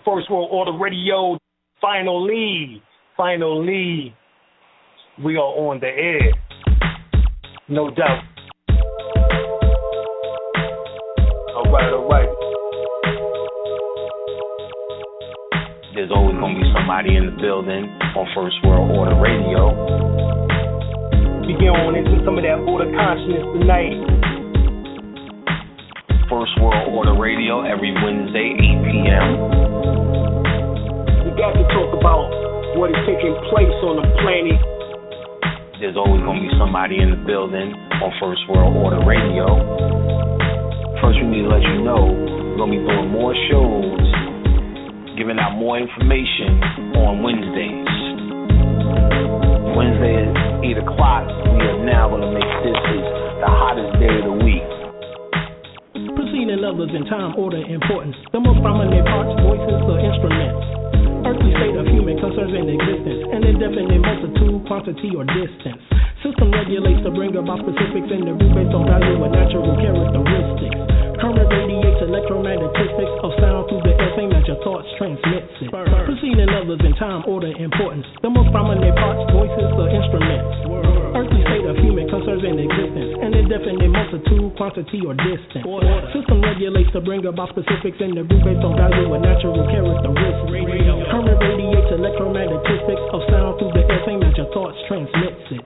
First World Order Radio. Finally, we are on the air. No doubt. All right. There's always going to be somebody in the building on First World Order Radio. We get on into some of that order consciousness tonight. First World Order Radio every Wednesday, 8 p.m. We got to talk about what is taking place on the planet. There's always going to be somebody in the building on First World Order Radio. First, we need to let you know we're going to be doing more shows, giving out more information on Wednesdays. Wednesday at 8 o'clock, we are now going to make this the hottest day of the week. Preceding others in time, order, importance. The most prominent parts, voices, or instruments. Earthly state of human concerns in existence. An indefinite multitude, quantity, or distance. System regulates to bring about specifics in the root based on value and natural characteristics. Current radiates electromagnetistics of sound through the air, same as your thoughts transmits it. Preceding others in time, order, importance. The most prominent parts, voices, or instruments. Earthly state of human concerns in existence. An indefinite multitude, quantity, or distance. System regulates to bring about specifics in the root based on value and natural characteristics. Current radiates electromagnetistics of sound through the air, same as your thoughts transmits it.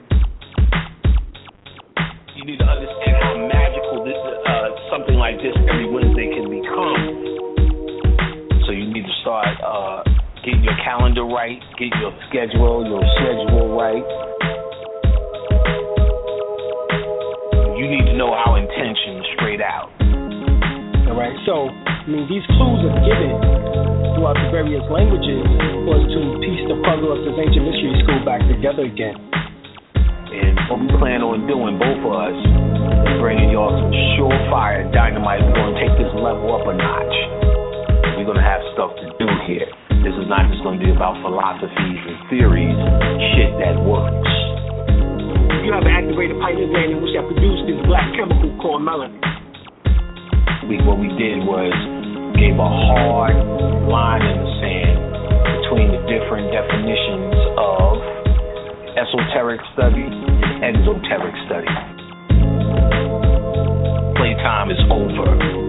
You need to understand how magical this something like this every Wednesday can become. So you need to start getting your calendar right, get your schedule right. You need to know our intentions straight out. All right, so, these clues are given throughout the various languages was to piece the puzzle of this ancient mystery school back together again. And what we plan on doing, both of us, is bringing y'all some surefire dynamite. We're going to take this level up a notch. We're going to have stuff to do here. This is not just going to be about philosophies and theories, shit that works. You have an activated pineal gland which that produced this black chemical called melanin. What we did was gave a hard line in the sand between the different definitions of esoteric study and exoteric study. Playtime is over.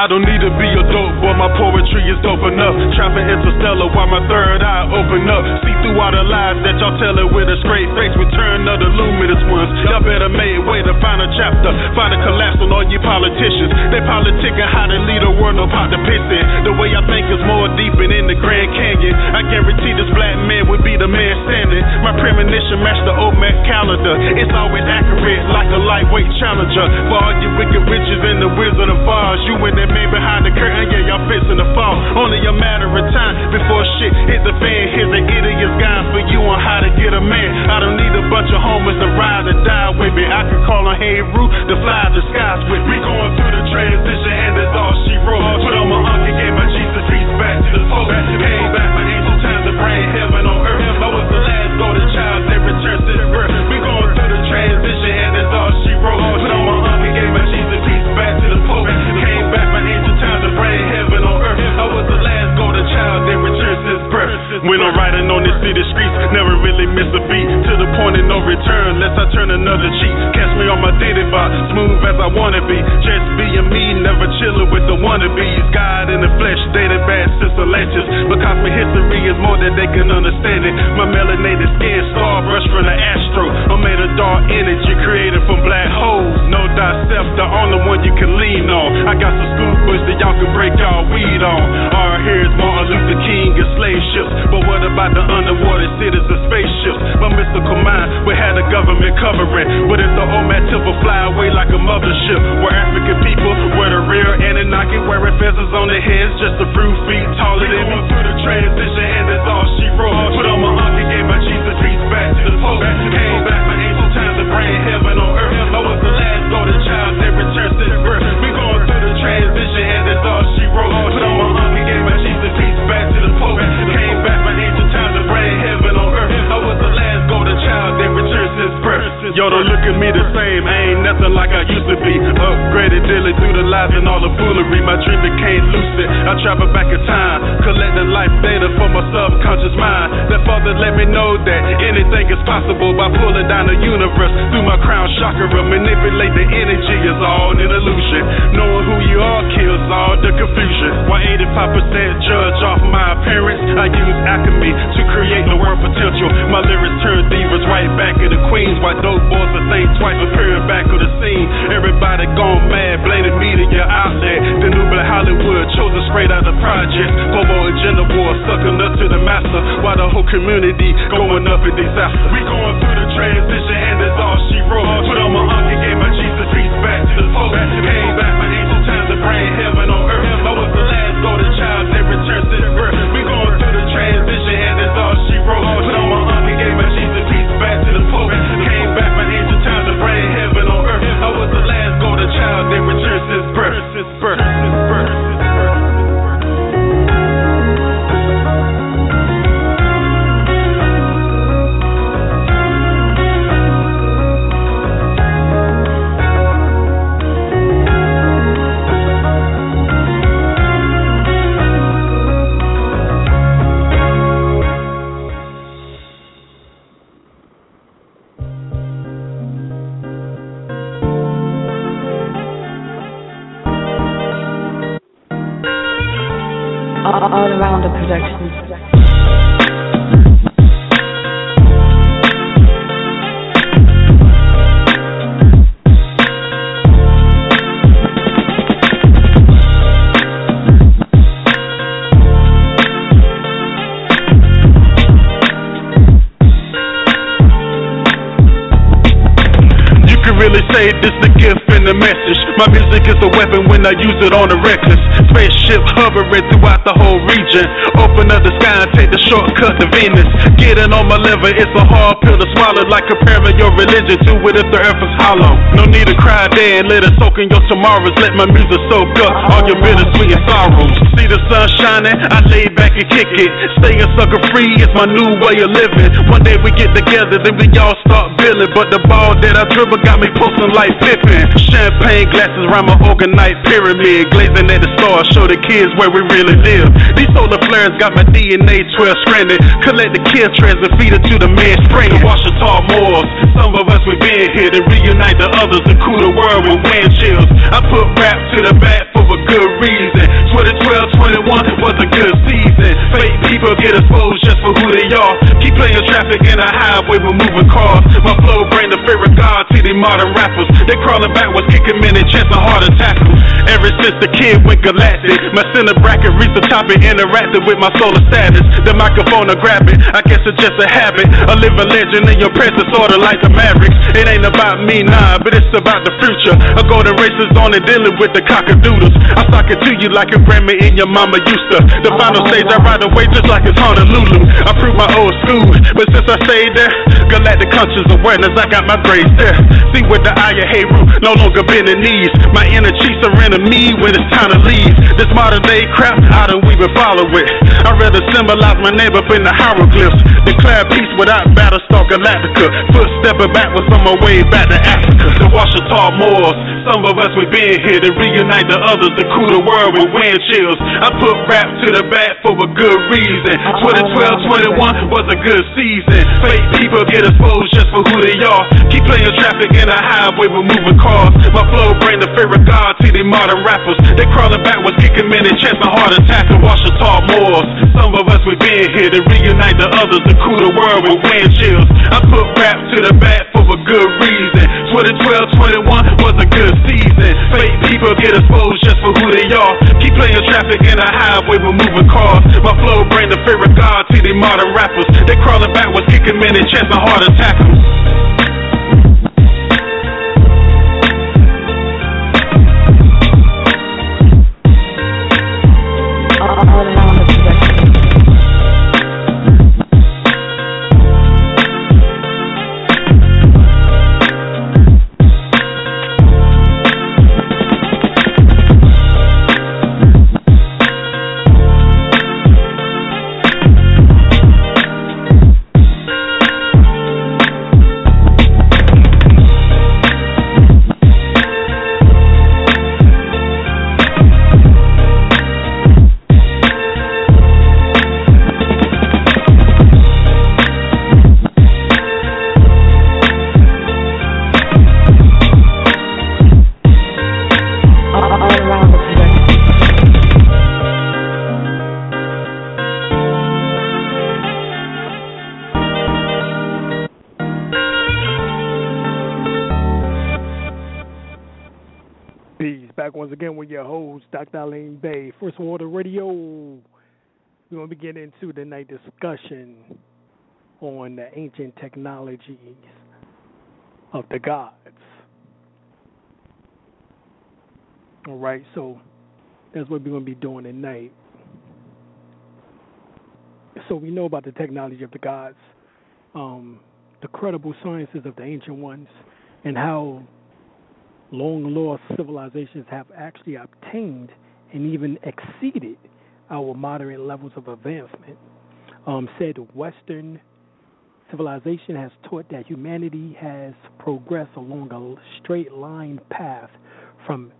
I don't need to be a dope boy, my poetry is dope enough. Trapping interstellar while my third eye open up. See through all the lies that y'all telling with a straight face. Return of the luminous ones. Y'all better make way to find a chapter. Find a collapse on all you politicians. They politicking how to lead a world, no pot to piss in. The way I think is more deep and in the Grand Canyon. I guarantee this black man would be the man standing. My premonition matched the Olmec calendar. It's always accurate like a lightweight challenger. For all you wicked witches and the Wizard of Oz, you and that man behind the curtain, yeah, y'all fixing to fall. Only a matter of time before shit hit the fan. Here's an idiot's guide for you on how to get a man. I don't need a bunch of homies to ride or die with me. I can call on Hey Roo to fly the skies with me. Going through the transition and that's all she wrote. Put on my uncle, gave my Jesus peace back to the folk. Came back my angel time to bring heaven on earth. I was the last golden child that returned to the birth. We going through the transition and that's all she wrote. Put on my uncle, gave my Jesus peace back to the folk. Came back my angel time to bring heaven on earth. I was the last golden child that returned to his birth. When I'm riding on this city streets, never really miss a beat. To the point of no return, unless I turn another cheek. Catch me on my dating bot, smooth as I wanna be. Just being me, never chilling with the wannabes. God in the flesh, dated bad sister latches. Because my history is more than they can understand it. My melanated skin, starburst from the astro. I'm made of dark energy created from black holes. Know thyself, the only one you can lean on. I got some school books that y'all can break y'all weed on. Our here is Martin Luther King and slave ships. But what about about the underwater cities and spaceships. My mystical mind, we had the government covering. But if the OMAD tip will fly away like a mothership, where African people were the real Anunnaki, wearing feathers on their heads, just a few feet taller than me. Through the transition, and that's all she wrote. Put on my uncle, gave my Jesus peace back to the Pope. Came back my ancient times to bring heaven on earth. I was the last golden child that returned since birth. We going through the transition, and that's all she wrote. Put on my uncle, gave my Jesus peace back to the Pope. Came back my ancient times to bring heaven on earth. I was the last golden child that returned since birth. Yo, don't look at me the same, I ain't nothing like I used to be. Upgraded daily through the lies and all the foolery. My dream became lucid, I travel back in time, collecting life data for my subconscious mind. That Father let me know that anything is possible by pulling down the universe through my crown chakra. Manipulate the energy is all an illusion. Knowing who you are kills all the confusion. Why 85% judge off my appearance? I use alchemy to create the world potential. My lyrics turn divas right back into queens. Why dope boys that think twice appearing back on the scene? Everybody gone mad, blaming media outlet. The new black Hollywood chosen straight out the projects. Bobo agenda war sucking up to the master, while the whole community going up in disaster. We going through the transition, and that's all she wrote. Put on my uncle, gave my Jesus peace back to the Pope. Came back my ancient times to bring heaven on earth. I was the last golden child that returned since birth. We going through the transition, and that's all she wrote. Put on my uncle, gave my Jesus peace back to the Pope. Came back my ancient times to bring heaven on earth. I was the last golden child that returned since birth. All around the production. Really say this the gift and the message. My music is a weapon when I use it on the reckless. Spaceship hovering throughout the whole region. Open up the sky and take the shortcut to Venus. Getting on my level, it's a hard pill to swallow, like comparing your religion to it if the earth is hollow. No need to cry there and let it soak in your tomorrows. Let my music soak up all your bittersweet and sorrows. See the sun shining, I lay back and kick it. Staying sucker free is my new way of living. One day we get together, then we all start building. But the ball that I dribble got me posting like Pippin. Champagne glasses round my organite pyramid. Glazing at the stars, show the kids where we really live. These solar flares got my DNA 12 stranded. Collect the kill trails and feed it to the man spring. Wash the tall moors. Some of us we been here to reunite the others and cool the world with wind chills. I put rap to the back for a good reason. 2012, 21 was a good season. Fake people get exposed just for who they are. Keep playing traffic in a highway with moving cars. My flow bring the fear of God to these modern rappers. They crawling backwards, kicking men and chance a heart attack. Ever since the kid went galactic, my center bracket reached the top and interacted with my solar status. The microphone I grab it, I guess it's just a habit. A living legend in your presence, sorta like the Mavericks. It ain't about me, nah, but it's about the future. A golden race is on and dealing with the cockadoodles. I sock it to you like a Grammy in your mama used to. The final stage I ride away just like it's Honolulu. I prove my old school, but since I stayed there, galactic conscious awareness, I got my grades there. See with the eye of Heru, no longer bending knees. My inner chief surrender me when it's time to leave. This modern day crap, I done we been follow it. I'd rather symbolize my name up in the hieroglyphs. Declare peace without Battlestar Galactica. Footstepping backwards on my way back to Africa. To wash the tall moors. Some of us we been here to reunite the others, to cool the world with wind chills. I put rap to the back for a good reason. 2012, 21 was a good season. Fake people get exposed just for who they are. Keep playing traffic in a highway with moving cars. My flow bring the fear of God to these modern rappers. They crawling backwards, kicking men and chance a heart attack and wash the tall moors. Some of us we been here to reunite the others, to cool the world with wind chills. I put rap to the back for a good reason. 2012, 21 was a good season. Fake people get exposed just for who they are. Keep playing traffic in a highway with moving cars. My flow bring the fear of God to the modern rappers. They crawling backwards, kicking men in chest, my heart attack 'em. Once again with your host, Dr. El-Bey, First Water Radio. We're going to be getting into the night discussion on the ancient technologies of the gods. All right, so that's what we're going to be doing tonight. So we know about the technology of the gods, the credible sciences of the ancient ones, and how long-lost civilizations have actually obtained and even exceeded our modern levels of advancement. Said Western civilization has taught that humanity has progressed along a straight line path from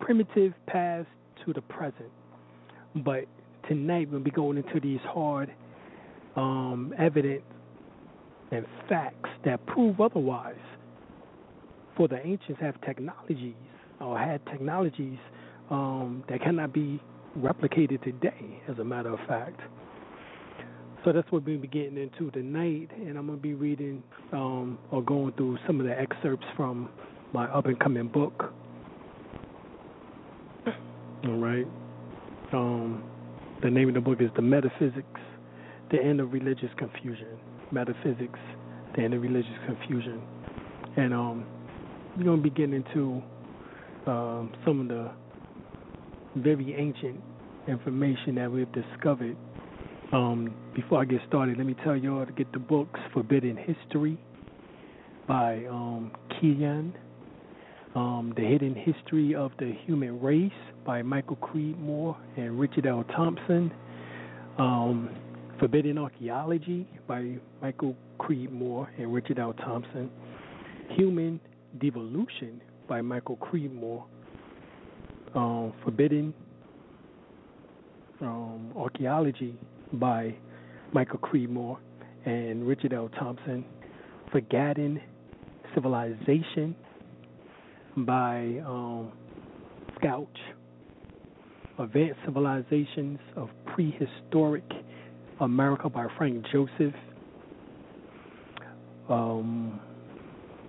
primitive past to the present. But tonight we'll be going into these hard evidence and facts that prove otherwise. For the ancients have technologies or had technologies that cannot be replicated today, as a matter of fact. So that's what we'll be getting into tonight, and I'm going to be reading or going through some of the excerpts from my up-and-coming book. All right. The name of the book is The Metaphysics, The End of Religious Confusion. Metaphysics, The End of Religious Confusion. And we're going to be getting into some of the very ancient information that we've discovered. Before I get started, let me tell you all to get the books Forbidden History by Keegan, The Hidden History of the Human Race by Michael Creedmoor and Richard L. Thompson, Forbidden Archaeology by Michael Creedmoor and Richard L. Thompson, Human Devolution by Michael Creedmoor, Forbidden Archaeology by Michael Creedmoor and Richard L. Thompson, Forgotten Civilization by Scouch, Advanced Civilizations of Prehistoric America by Frank Joseph.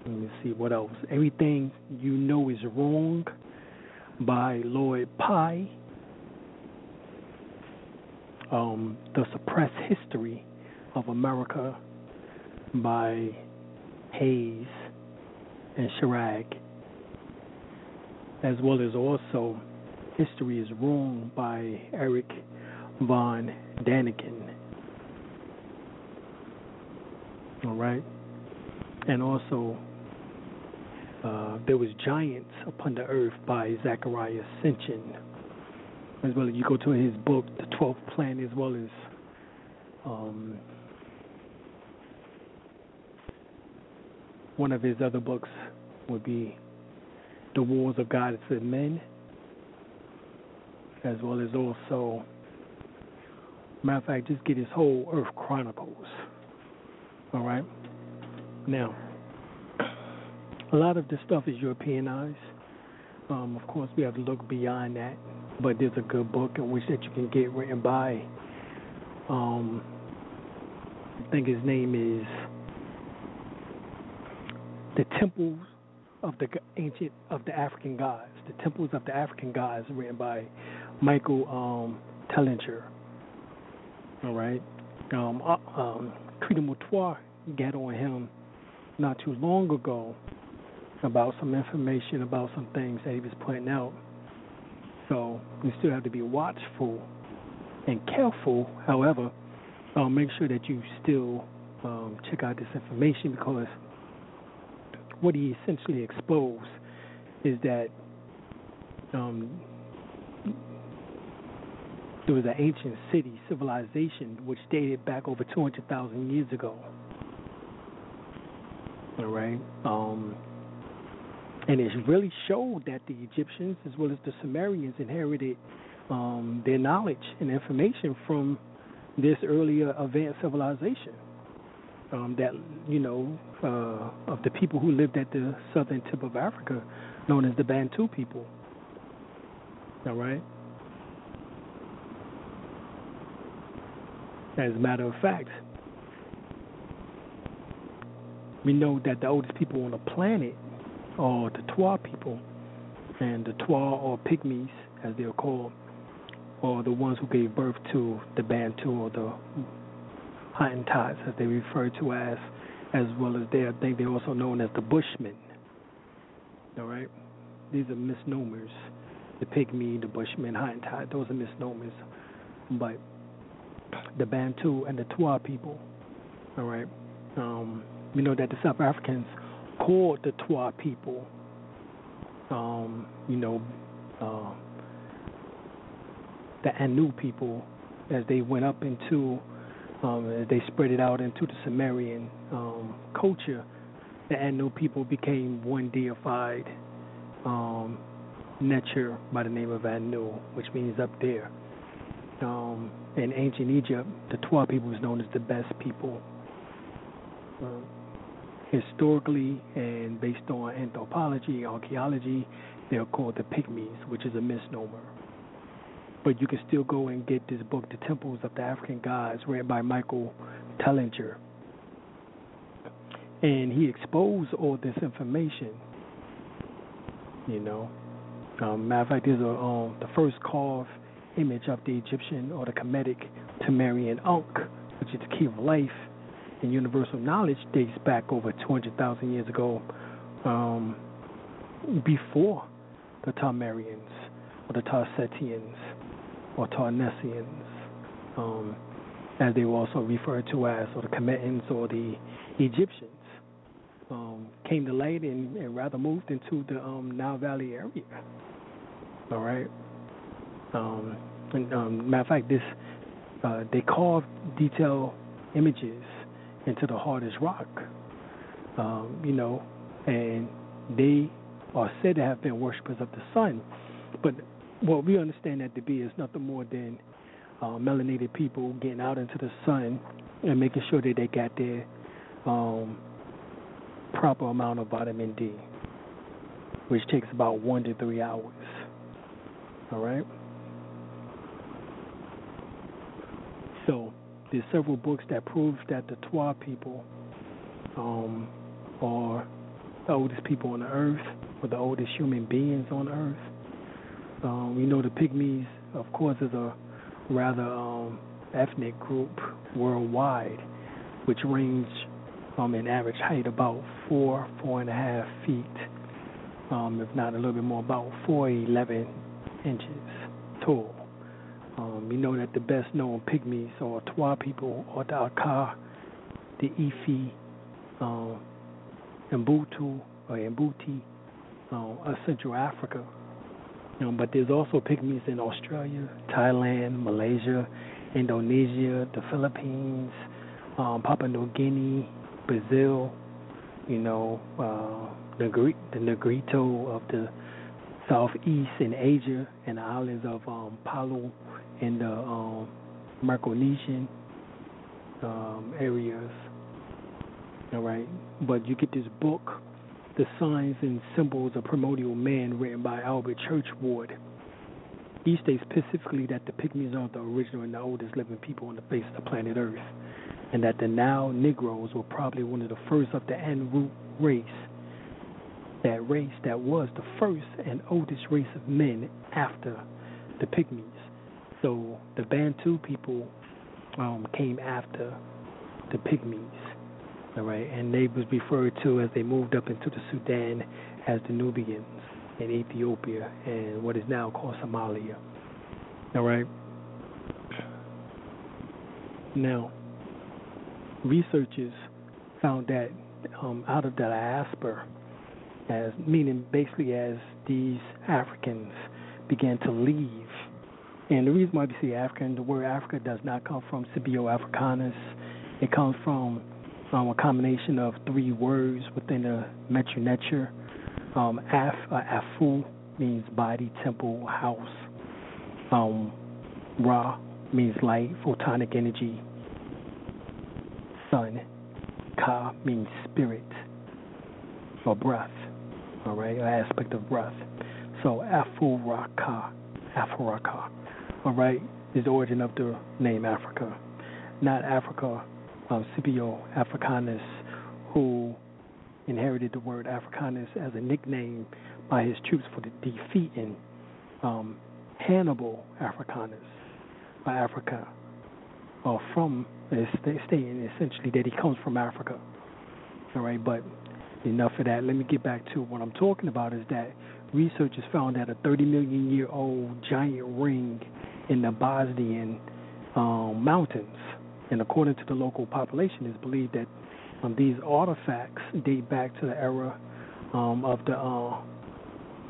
Let me see what else. Everything You Know Is Wrong by Lloyd Pye. The Suppressed History of America by Hayes and Chirag, as well as also History is Wrong by Eric von Daniken. All right. And also there was Giants Upon the Earth by Zachariah Sitchin. As well as you go to his book, The 12th Planet, as well as one of his other books would be The Wars of Gods and Men, as well as also, matter of fact, just get his whole Earth Chronicles. All right? Now, a lot of this stuff is Europeanized. Of course, we have to look beyond that. But there's a good book in which that you can get written by, I think his name is The Temples of the Ancient of the African Gods. The Temples of the African Gods, written by Michael Tellinger. All right. Credo Moutoir got on him not too long ago about some information about some things that he was putting out. So we still have to be watchful and careful. However, make sure that you still check out this information, because what he essentially exposed is that there was an ancient city, civilization, which dated back over 200,000 years ago. All right. And it really showed that the Egyptians as well as the Sumerians inherited their knowledge and information from this earlier advanced civilization that, of the people who lived at the southern tip of Africa, known as the Bantu people. All right. As a matter of fact, we know that the oldest people on the planet are the Twa people, and the Twa, or Pygmies as they are called, are the ones who gave birth to the Bantu, or the Hottentots as they refer to as well as I think they're also known as the Bushmen. All right, these are misnomers. The Pygmy, the Bushman, Hottentot, those are misnomers. But the Bantu and the Twa people, all right, we know that the South Africans called the Twa people, the Anu people, as they went up into, as they spread it out into the Sumerian culture. The Anu people became one deified nature by the name of Anu, which means up there. In ancient Egypt, the Twa people was known as the best people. Historically and based on anthropology, archaeology, they're called the Pygmies, which is a misnomer. But you can still go and get this book, The Temples of the African Gods, read by Michael Tellinger. And he exposed all this information, Matter of fact, there's the first carved image of the Egyptian or the Kemetic Sumerian Ankh, which is the key of life and universal knowledge, dates back over 200,000 years ago, before the Tarmarians or the Tarsetians or Tarnessians, as they were also referred to as, or the Kemetans or the Egyptians, came to light and rather moved into the Nile Valley area. All right. Matter of fact, they carved detailed images into the hardest rock, and they are said to have been worshippers of the sun. But what we understand that to be is nothing more than melanated people getting out into the sun and making sure that they got their proper amount of vitamin D, which takes about 1 to 3 hours. All right. So there's several books that prove that the Twa people are the oldest people on the earth, or the oldest human beings on earth. We know the Pygmies, of course, is a rather ethnic group worldwide, which range in average height about 4.5 feet, if not a little bit more, about 4'11" inches tall. We know that the best known Pygmies or Twa people are the Aka, the Ifi, Mbutu or Mbuti of Central Africa. But there's also Pygmies in Australia, Thailand, Malaysia, Indonesia, the Philippines, Papua New Guinea, Brazil, the Negrito of the southeast in Asia, and the islands of Palau in the Micronesian areas. All right, but you get this book, The Signs and Symbols of Primordial Man, written by Albert Churchward. He states specifically that the Pygmies are the original and the oldest living people on the face of the planet Earth, and that the Nile Negroes were probably one of the first of the En route race. That race that was the first and oldest race of men after the Pygmies. So the Bantu people came after the Pygmies, all right, and they was referred to as they moved up into the Sudan as the Nubians in Ethiopia and what is now called Somalia, all right. Now, researchers found that out of the diaspora, as meaning basically as these Africans began to leave, and the reason why we say African, the word Africa does not come from Scipio Africanus. It comes from a combination of three words within the Metrineture. Afu means body, temple, house. Ra means light, photonic energy, sun. Ka means spirit or breath, all right, or aspect of breath. So Afuraka, all right, is the origin of the name Africa. Not Africa, Scipio Africanus, who inherited the word Africanus as a nickname by his troops for defeating Hannibal Africanus by Africa, or from stating essentially that he comes from Africa. All right, but enough of that. Let me get back to what I'm talking about. Is that researchers found that a 30-million-year-old giant ring in the Bosnian mountains, and according to the local population, it's believed that these artifacts date back to the era of the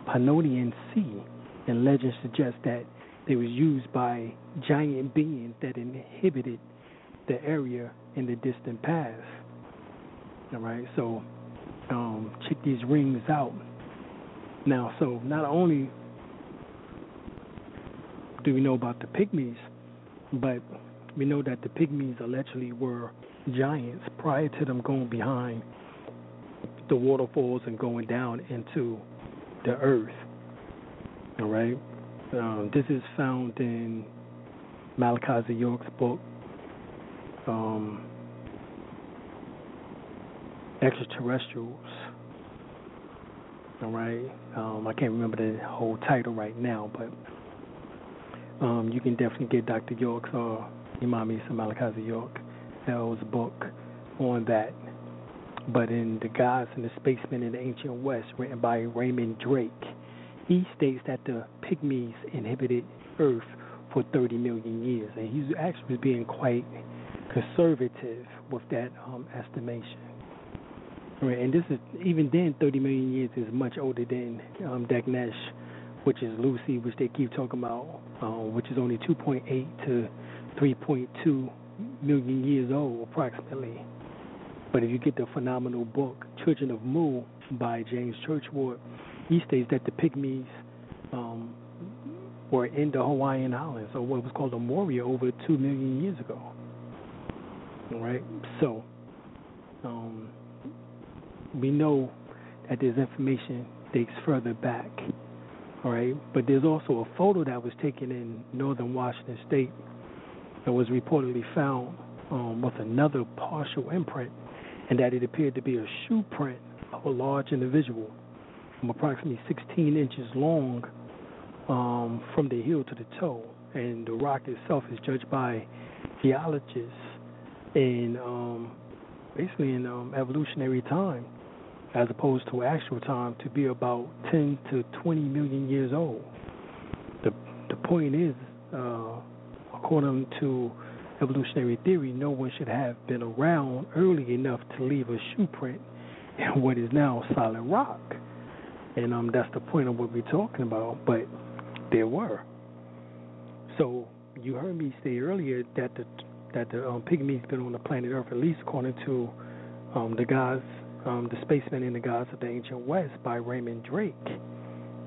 Pannonian Sea, and legends suggest that they was used by giant beings that inhabited the area in the distant past. All right, so check these rings out. Now, so not only do we know about the Pygmies, but we know that the Pygmies allegedly were giants prior to them going behind the waterfalls and going down into the earth. All right, this is found in Malachi York's book, Extraterrestrials. All right, I can't remember the whole title right now, but you can definitely get Dr. York's or Imam Isa Malachi York L's book on that. But in The Gods and the Spacemen in the Ancient West, written by Raymond Drake, he states that the Pygmies inhabited Earth for 30 million years, and he's actually being quite conservative with that estimation. Right, and this is, even then, 30 million years is much older than Dagnesh, which is Lucy, which they keep talking about, which is only 2.8 to 3.2 million years old, approximately. But if you get the phenomenal book, Children of Mu, by James Churchward, he states that the Pygmies were in the Hawaiian Islands, or what was called Lemuria, over 2 million years ago. All right, so we know that this information dates further back. All right, but there's also a photo that was taken in northern Washington State that was reportedly found with another partial imprint, and that it appeared to be a shoe print of a large individual approximately 16 inches long from the heel to the toe. And the rock itself is judged by geologists in basically in evolutionary time, as opposed to actual time, to be about 10 to 20 million years old. The point is, according to evolutionary theory, no one should have been around early enough to leave a shoe print in what is now solid rock. And that's the point of what we're talking about, but there were. So you heard me say earlier that the Pygmies been on the planet Earth, at least according to the gods, the Spacemen and the Gods of the Ancient West by Raymond Drake,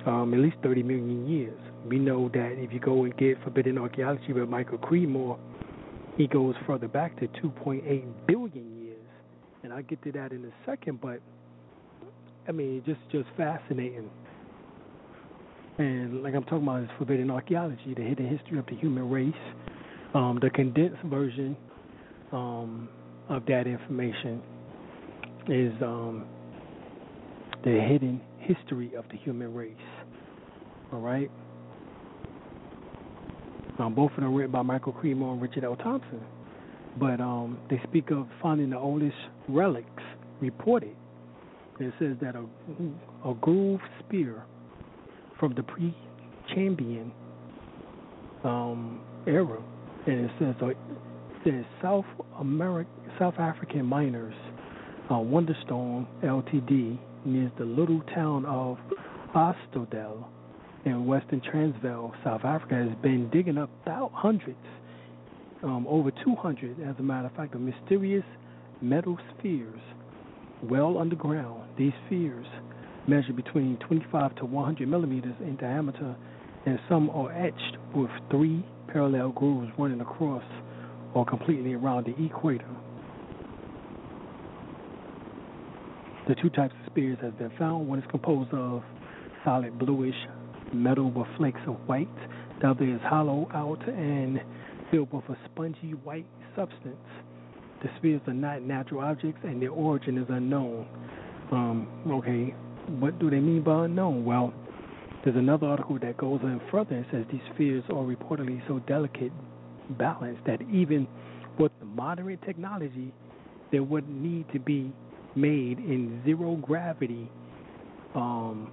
at least 30 million years. We know that if you go and get Forbidden Archaeology with Michael Creedmoor, he goes further back to 2.8 billion years. And I'll get to that in a second, but I mean, just fascinating. And like I'm talking about is Forbidden Archaeology, the hidden history of the human race. The condensed version of that information is the hidden history of the human race. All right? Both of them written by Michael Creedmoor and Richard L. Thompson. But they speak of finding the oldest relics reported. It says that a grooved spear from the pre-Cambrian era, and it says South African miners, Wonderstone Ltd. near the little town of Oosterdale in Western Transvaal, South Africa, has been digging up hundreds, over 200, as a matter of fact, of mysterious metal spheres well underground. These spheres measure between 25 to 100 millimeters in diameter, and some are etched with 3 parallel grooves running across or completely around the equator. The 2 types of spheres have been found. One is composed of solid bluish metal with flakes of white. The other is hollowed out and filled with a spongy white substance. The spheres are not natural objects, and their origin is unknown. Okay, what do they mean by unknown? Well, there's another article that goes in further and says these spheres are reportedly so delicate, balanced, that even with the modern technology, they would need to be made in zero gravity. Now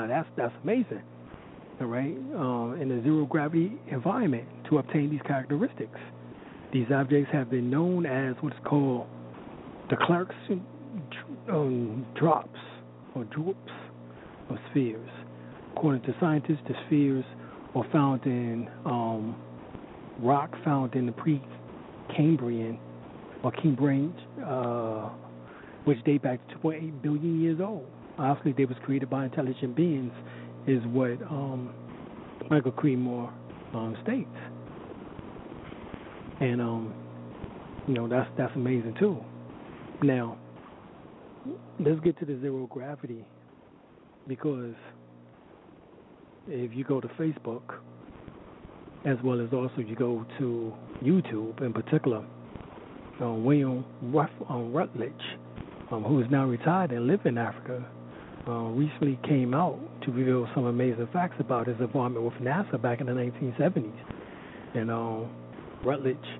that's amazing. All right, in a zero gravity environment to obtain these characteristics. These objects have been known as what's called the Clarkson drops or droops of spheres. According to scientists, the spheres are found in rock found in the pre-Cambrian or Cambrian, which date back to 2.8 billion years old. Obviously, they was created by intelligent beings, is what Michael Creedmoor states. And that's amazing too. Now, let's get to the zero gravity, because if you go to Facebook, as well as also you go to YouTube in particular, William Rutledge, who is now retired and lives in Africa, recently came out to reveal some amazing facts about his involvement with NASA back in the 1970s. And Rutledge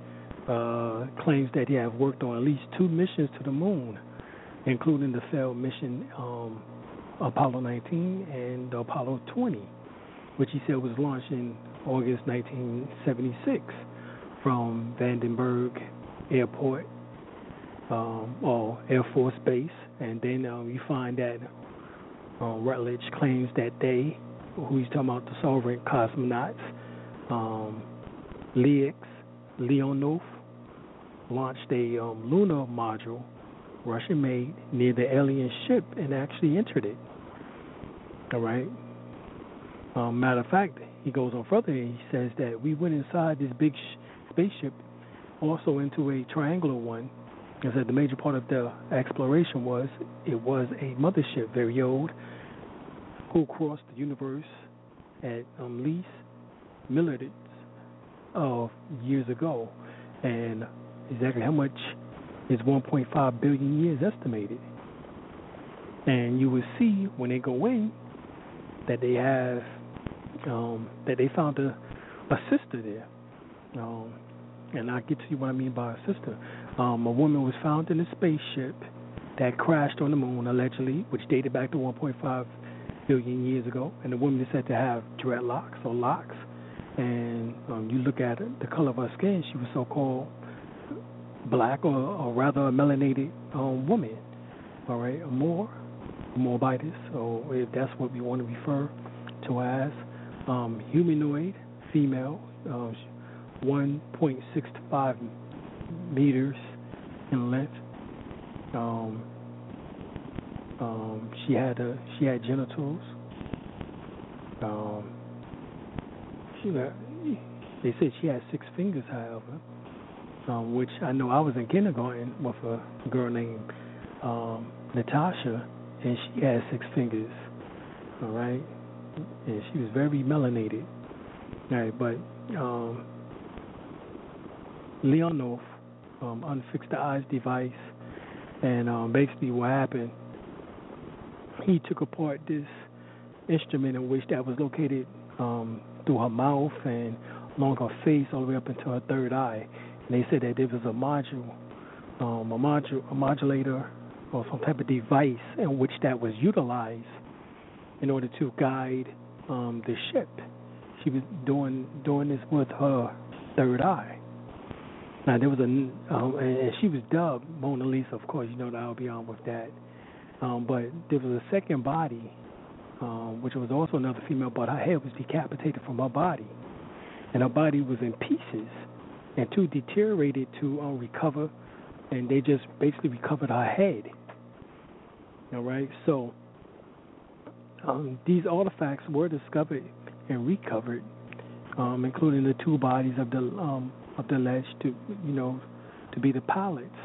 claims that he has worked on at least 2 missions to the moon, including the failed mission Apollo 19 and Apollo 20, which he said was launched in August 1976 from Vandenberg Airport or Air Force Base. And then you find that Rutledge claims that they, who he's talking about, the sovereign cosmonauts, Leonov, launched a lunar module, Russian-made, near the alien ship and actually entered it. All right. Matter of fact, he goes on further. He says that we went inside this big spaceship, also into a triangular one. He said the major part of the exploration was it was a mothership, very old, who crossed the universe at least millions of years ago. And exactly how much is 1.5 billion years estimated. And you will see when they go in that they have that they found a sister there. And I'll get to you what I mean by a sister. A woman was found in a spaceship that crashed on the moon, allegedly, which dated back to 1.5 billion years ago. And the woman is said to have dreadlocks or locks. And you look at her, the color of her skin, she was so-called black or rather a melanated woman. All right, Moabitis, or if that's what we want to refer to as, humanoid, female, 1.65 meters in length. She had genitals. They said she had 6 fingers, however, which I know I was in kindergarten with a girl named Natasha, and she had 6 fingers. All right, and she was very melanated. All right, but Leonov unfixed the eyes device, and basically what happened, he took apart this instrument in which that was located through her mouth and along her face all the way up into her third eye. And they said that there was a modulator or some type of device in which that was utilized in order to guide the ship. She was doing this with her third eye. Now there was and she was dubbed Mona Lisa. Of course, you know that I'll be on with that. But there was a second body, which was also another female, but her head was decapitated from her body, and her body was in pieces and too deteriorated to recover, and they just basically recovered her head. All right, so these artifacts were discovered and recovered, including the two bodies of the alleged to be the pilots,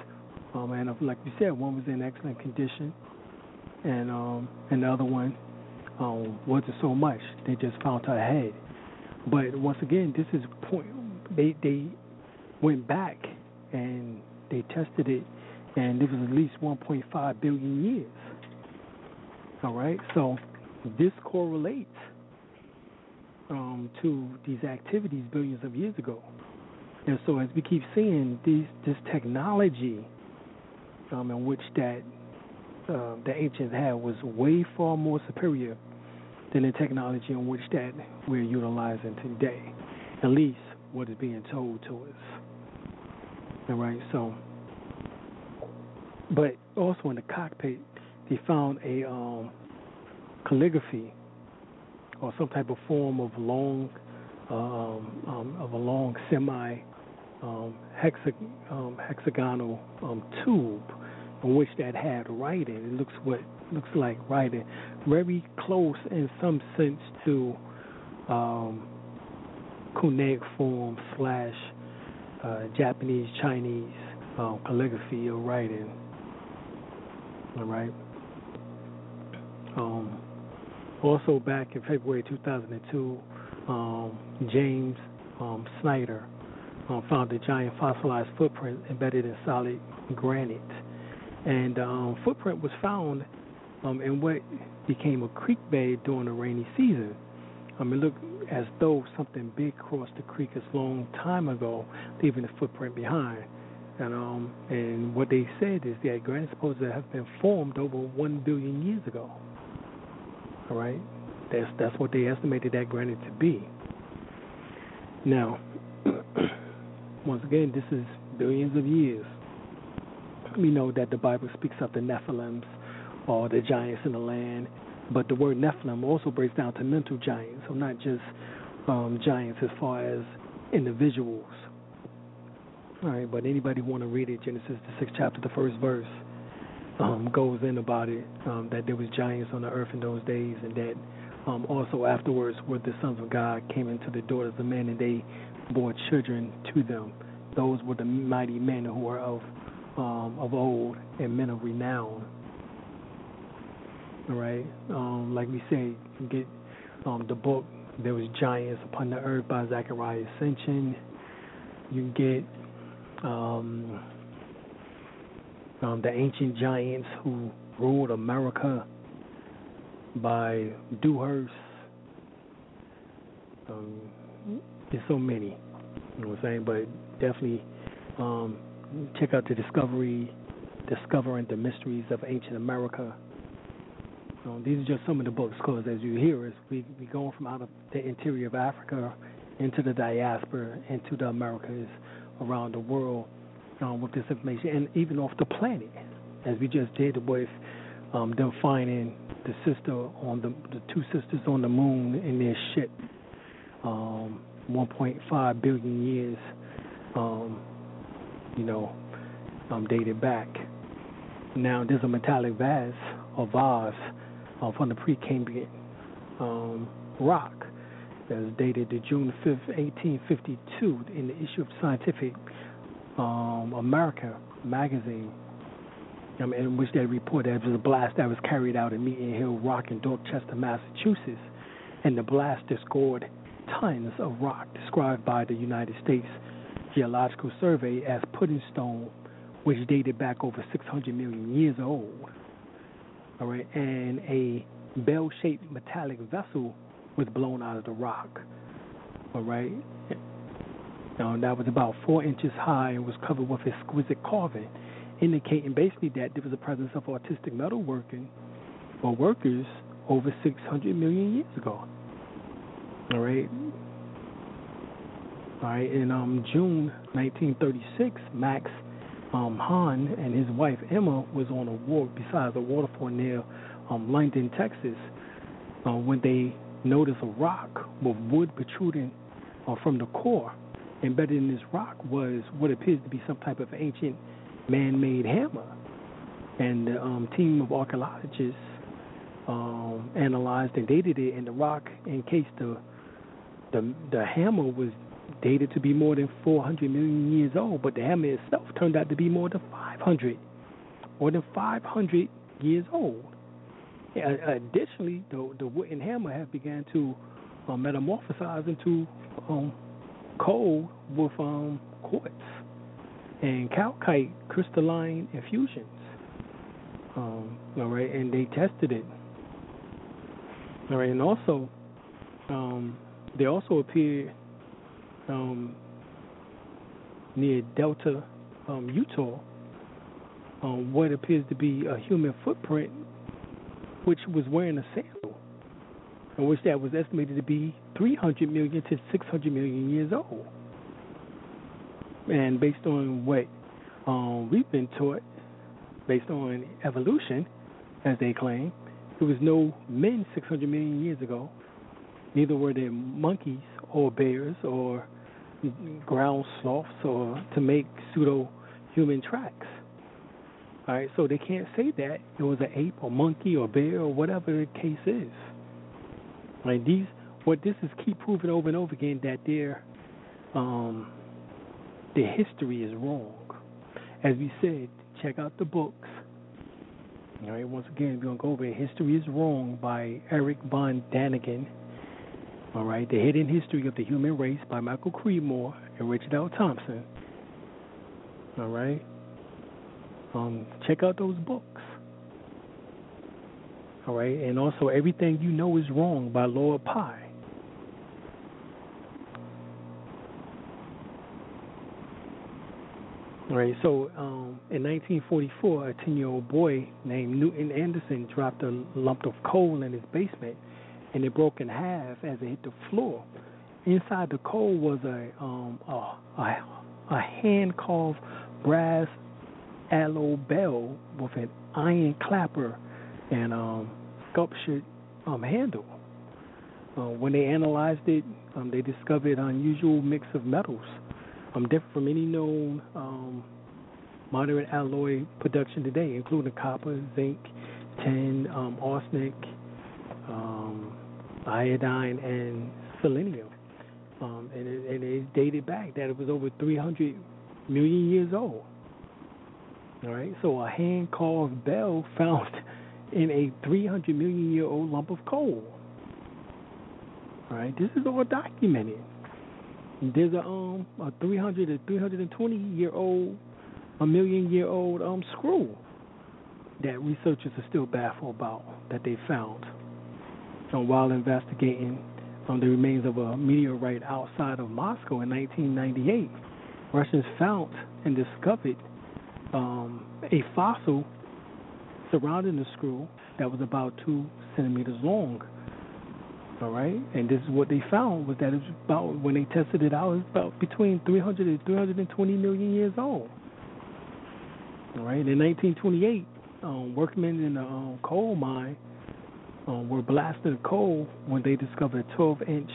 and like we said, one was in excellent condition, and the other one wasn't so much. They just found her head. But once again, this is point. They went back and they tested it, and it was at least 1.5 billion years. All right, so this correlates to these activities billions of years ago. And so as we keep seeing, this technology in which that the ancients had was way far more superior than the technology in which that we're utilizing today, at least what is being told to us. All right, so, but also in the cockpit, they found a calligraphy or some type of form of a long semi hexagonal tube in which that had writing. It looks like writing, very close in some sense to cuneiform / Japanese Chinese calligraphy or writing. All right. Also, back in February 2002, James Snyder found a giant fossilized footprint embedded in solid granite. And footprint was found in what became a creek bed during the rainy season. It looked as though something big crossed the creek a long time ago, leaving a footprint behind. And what they said is that granite is supposed to have been formed over 1 billion years ago. All right, that's what they estimated that granite to be. Now, once again, this is billions of years. We know that the Bible speaks of the Nephilims or the giants in the land, but the word Nephilim also breaks down to mental giants, so not just giants as far as individuals. All right, but anybody want to read it, Genesis, the 6th chapter, the 1st verse, goes in about it, that there was giants on the earth in those days, and that also afterwards where the sons of God came into the daughters of men, and they bore children to them. Those were the mighty men who were of old and men of renown. All right, like we say, you get the book "There Was Giants Upon the Earth" by Zechariah Sitchin. You get the Ancient Giants Who Ruled America by Dewhurst. There's so many, you know what I'm saying, but definitely check out the Discovering the Mysteries of Ancient America. These are just some of the books, because as you hear, we going from out of the interior of Africa into the diaspora, into the Americas, around the world, with this information, and even off the planet, as we just did with them finding the two sisters on the moon in their ship, 1.5 billion years, dated back. Now there's a metallic vase from the Precambrian rock that is dated to June 5th, 1852, in the issue of Scientific America magazine, in which they report that there was a blast that was carried out in Meeting Hill Rock in Dorchester, Massachusetts, and the blast scored tons of rock described by the United States Geological Survey as pudding stone, which dated back over 600 million years old. All right, and a bell-shaped metallic vessel was blown out of the rock. all right? That was about 4 inches high and was covered with exquisite carving, indicating basically that there was a presence of artistic metal workers over 600 million years ago. All right. In June 1936, Max Hahn and his wife Emma was on a walk beside a waterfall near London, Texas, when they noticed a rock with wood protruding from the core. Embedded in this rock was what appears to be some type of ancient man-made hammer. And the team of archaeologists analyzed and dated it, and the rock encased the hammer was dated to be more than 400 million years old, but the hammer itself turned out to be more than 500 years old. Additionally, the wooden hammer has began to metamorphosize into coal with quartz and calcite crystalline infusions. All right, and they tested it. All right, and also they also appeared near Delta, Utah, what appears to be a human footprint, which was wearing a sandal, in which that was estimated to be 300 million to 600 million years old. And based on what we've been taught, based on evolution, as they claim, there was no men 600 million years ago. Neither were there monkeys or bears or ground sloths or to make pseudo-human tracks. All right, so they can't say that it was an ape or monkey or bear or whatever the case is. Right? What this is keep proving over and over again that their history is wrong. As we said, check out the books. All right, once again, we're going to go over History is Wrong by Eric von Daniken. All right, The Hidden History of the Human Race by Michael Creedmoor and Richard L. Thompson. All right. Check out those books. All right, and also Everything You Know Is Wrong by Lord Pye. All right, so in 1944, a 10-year-old boy named Newton Anderson dropped a lump of coal in his basement, and it broke in half as it hit the floor. Inside the coal was a hand-carved brass aloe bell with an iron clapper and sculptured handle. When they analyzed it, they discovered an unusual mix of metals, different from any known modern alloy production today, including copper, zinc, tin, arsenic, iodine, and selenium. And it dated back that it was over 300 million years old. All right, so a hand-carved bell found in a 300 million year old lump of coal. All right, this is all documented. There's a 300 to 320 year old, a million year old screw that researchers are still baffled about that they found. While investigating the remains of a meteorite outside of Moscow in 1998, Russians found and discovered a fossil surrounding the screw that was about 2 centimeters long. All right, and this is what they found was that it was about, when they tested it out, it was about between 300 and 320 million years old. All right, in 1928, workmen in a coal mine were blasting coal when they discovered a 12-inch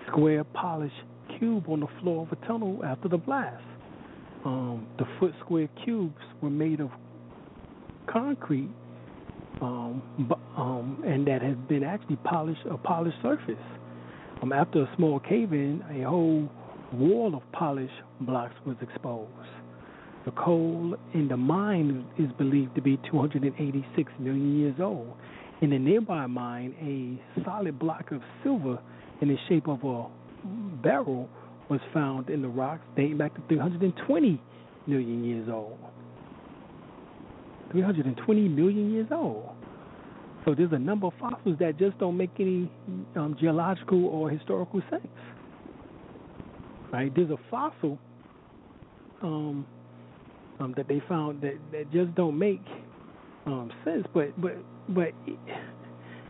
square polished cube on the floor of a tunnel after the blast. The foot square cubes were made of concrete, and that has been actually a polished surface. After a small cave-in, a whole wall of polished blocks was exposed. The coal in the mine is believed to be 286 million years old. In the nearby mine, a solid block of silver in the shape of a barrel was found in the rocks dating back to 320 million years old. 320 million years old. So there's a number of fossils that just don't make any geological or historical sense. Right? There's a fossil that they found that just don't make sense. But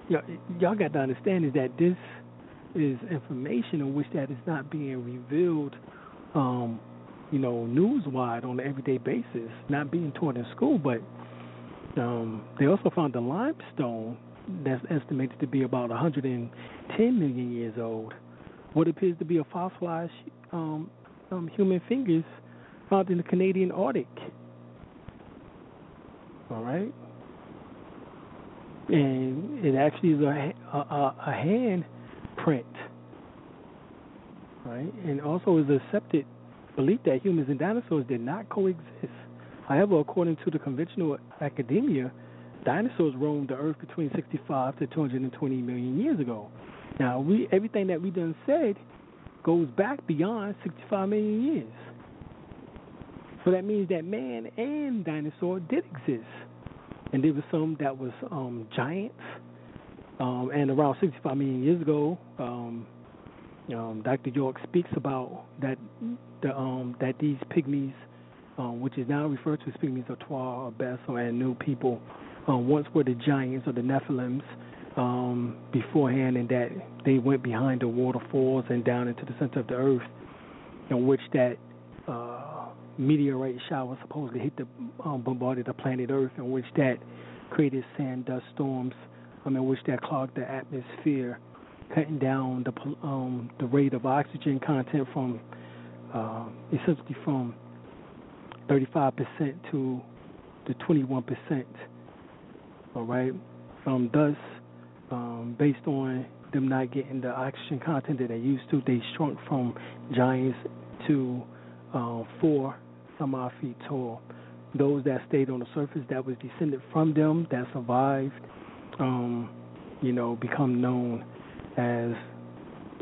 y'all got to understand is that this is information in which that is not being revealed, news-wide on an everyday basis, not being taught in school. But they also found the limestone that's estimated to be about 110 million years old. What appears to be a fossilized human fingers found in the Canadian Arctic. All right, and it actually is a hand print, right? And also is accepted belief that humans and dinosaurs did not coexist. However, according to the conventional academia, dinosaurs roamed the Earth between 65 to 220 million years ago. Now, everything that we done said goes back beyond 65 million years. So that means that man and dinosaur did exist. And there was some that was giants. And around 65 million years ago, Dr. York speaks about that these pygmies, which is now referred to as pygmies or Twa or Bessel and New people, once were the giants or the Nephilims beforehand, and that they went behind the waterfalls and down into the center of the earth, in which that meteorite shower supposedly hit bombarded the planet Earth, in which that created sand dust storms, in which that clogged the atmosphere, cutting down the rate of oxygen content from essentially from 35% to 21%. All right, thus, based on them not getting the oxygen content that they used to, they shrunk from giants to 4 some odd feet tall. Those that stayed on the surface, that was descended from them, that survived, become known as,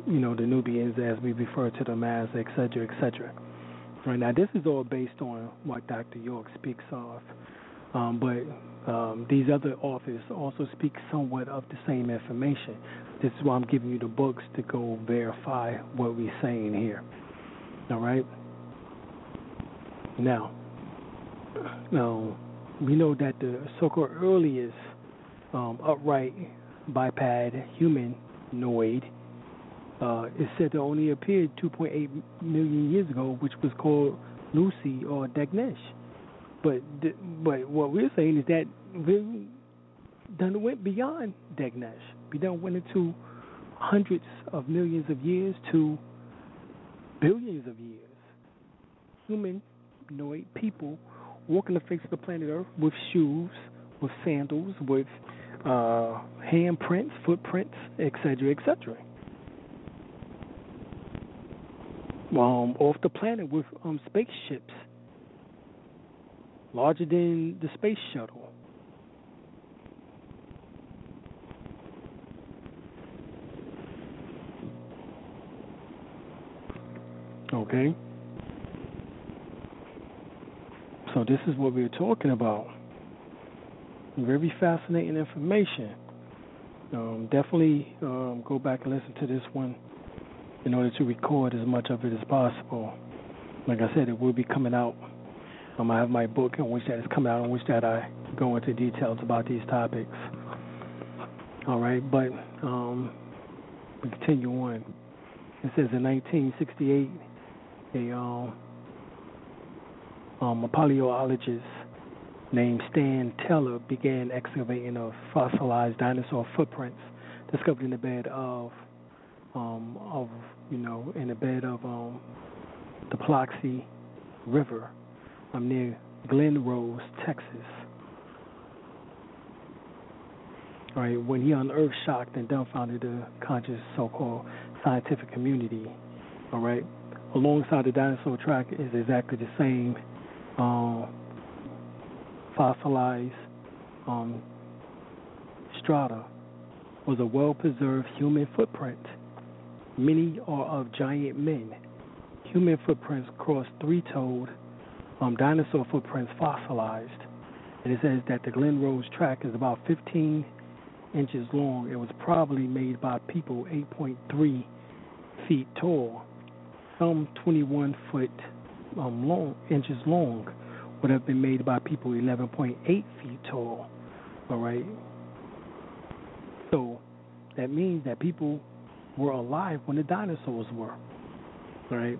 the Nubians, as we refer to them as, et cetera, et cetera. Right, now, this is all based on what Dr. York speaks of, but these other authors also speak somewhat of the same information. This is why I'm giving you the books to go verify what we're saying here. All right? Now, we know that the so-called earliest upright biped humanoid is said to only appeared 2.8 million years ago, which was called Lucy or Degnesh. But what we're saying is that we done went beyond Degnesh. We done went into hundreds of millions of years to billions of years. Humanoid people walking the face of the planet Earth with shoes, with sandals, with handprints, footprints, etc., etc. Off the planet with spaceships larger than the space shuttle. Okay. So this is what we're talking about. Very fascinating information. Definitely go back and listen to this one in order to record as much of it as possible. Like I said, it will be coming out. I have my book in which that is coming out, in which that I go into details about these topics. All right, but we continue on. It says in 1968, a paleontologist named Stan Taylor began excavating of fossilized dinosaur footprints discovered in the bed of the Paluxy River near Glen Rose, Texas. All right, when he unearthed, shocked, and dumbfounded the conscious so-called scientific community. All right, alongside the dinosaur track is exactly the same fossilized strata was a well-preserved human footprint. Many are of giant men. Human footprints cross three-toed dinosaur footprints fossilized. And it says that the Glen Rose track is about 15 inches long. It was probably made by people 8.3 feet tall. some 21 foot inches long would have been made by people 11.8 feet tall. All right. So that means that people were alive when the dinosaurs were. All right.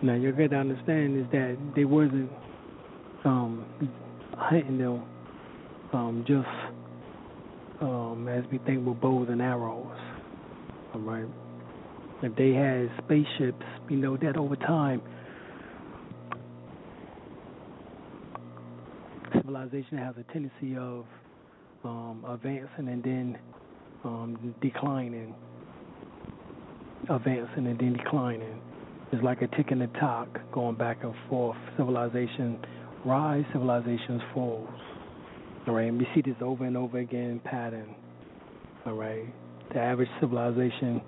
Now you got to understand is that they wasn't hunting them just as we think with bows and arrows. All right. If they had spaceships, we know that over time civilization has a tendency of advancing and then declining, advancing and then declining. It's like a tick and a tock going back and forth. Civilization rise, civilizations falls. All right, and we see this over and over again pattern. All right, the average civilization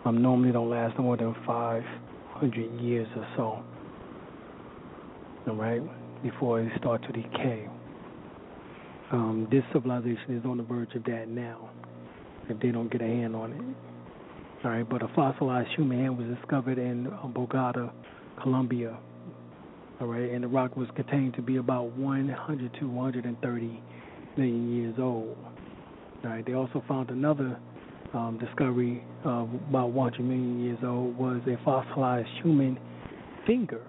normally don't last more than 500 years or so. All right, before it starts to decay. This civilization is on the verge of that now, if they don't get a hand on it. All right, but a fossilized human hand was discovered in Bogota, Colombia. All right, and the rock was contained to be about 100 to 130 million years old. All right, they also found another discovery of about 100 million years old was a fossilized human finger.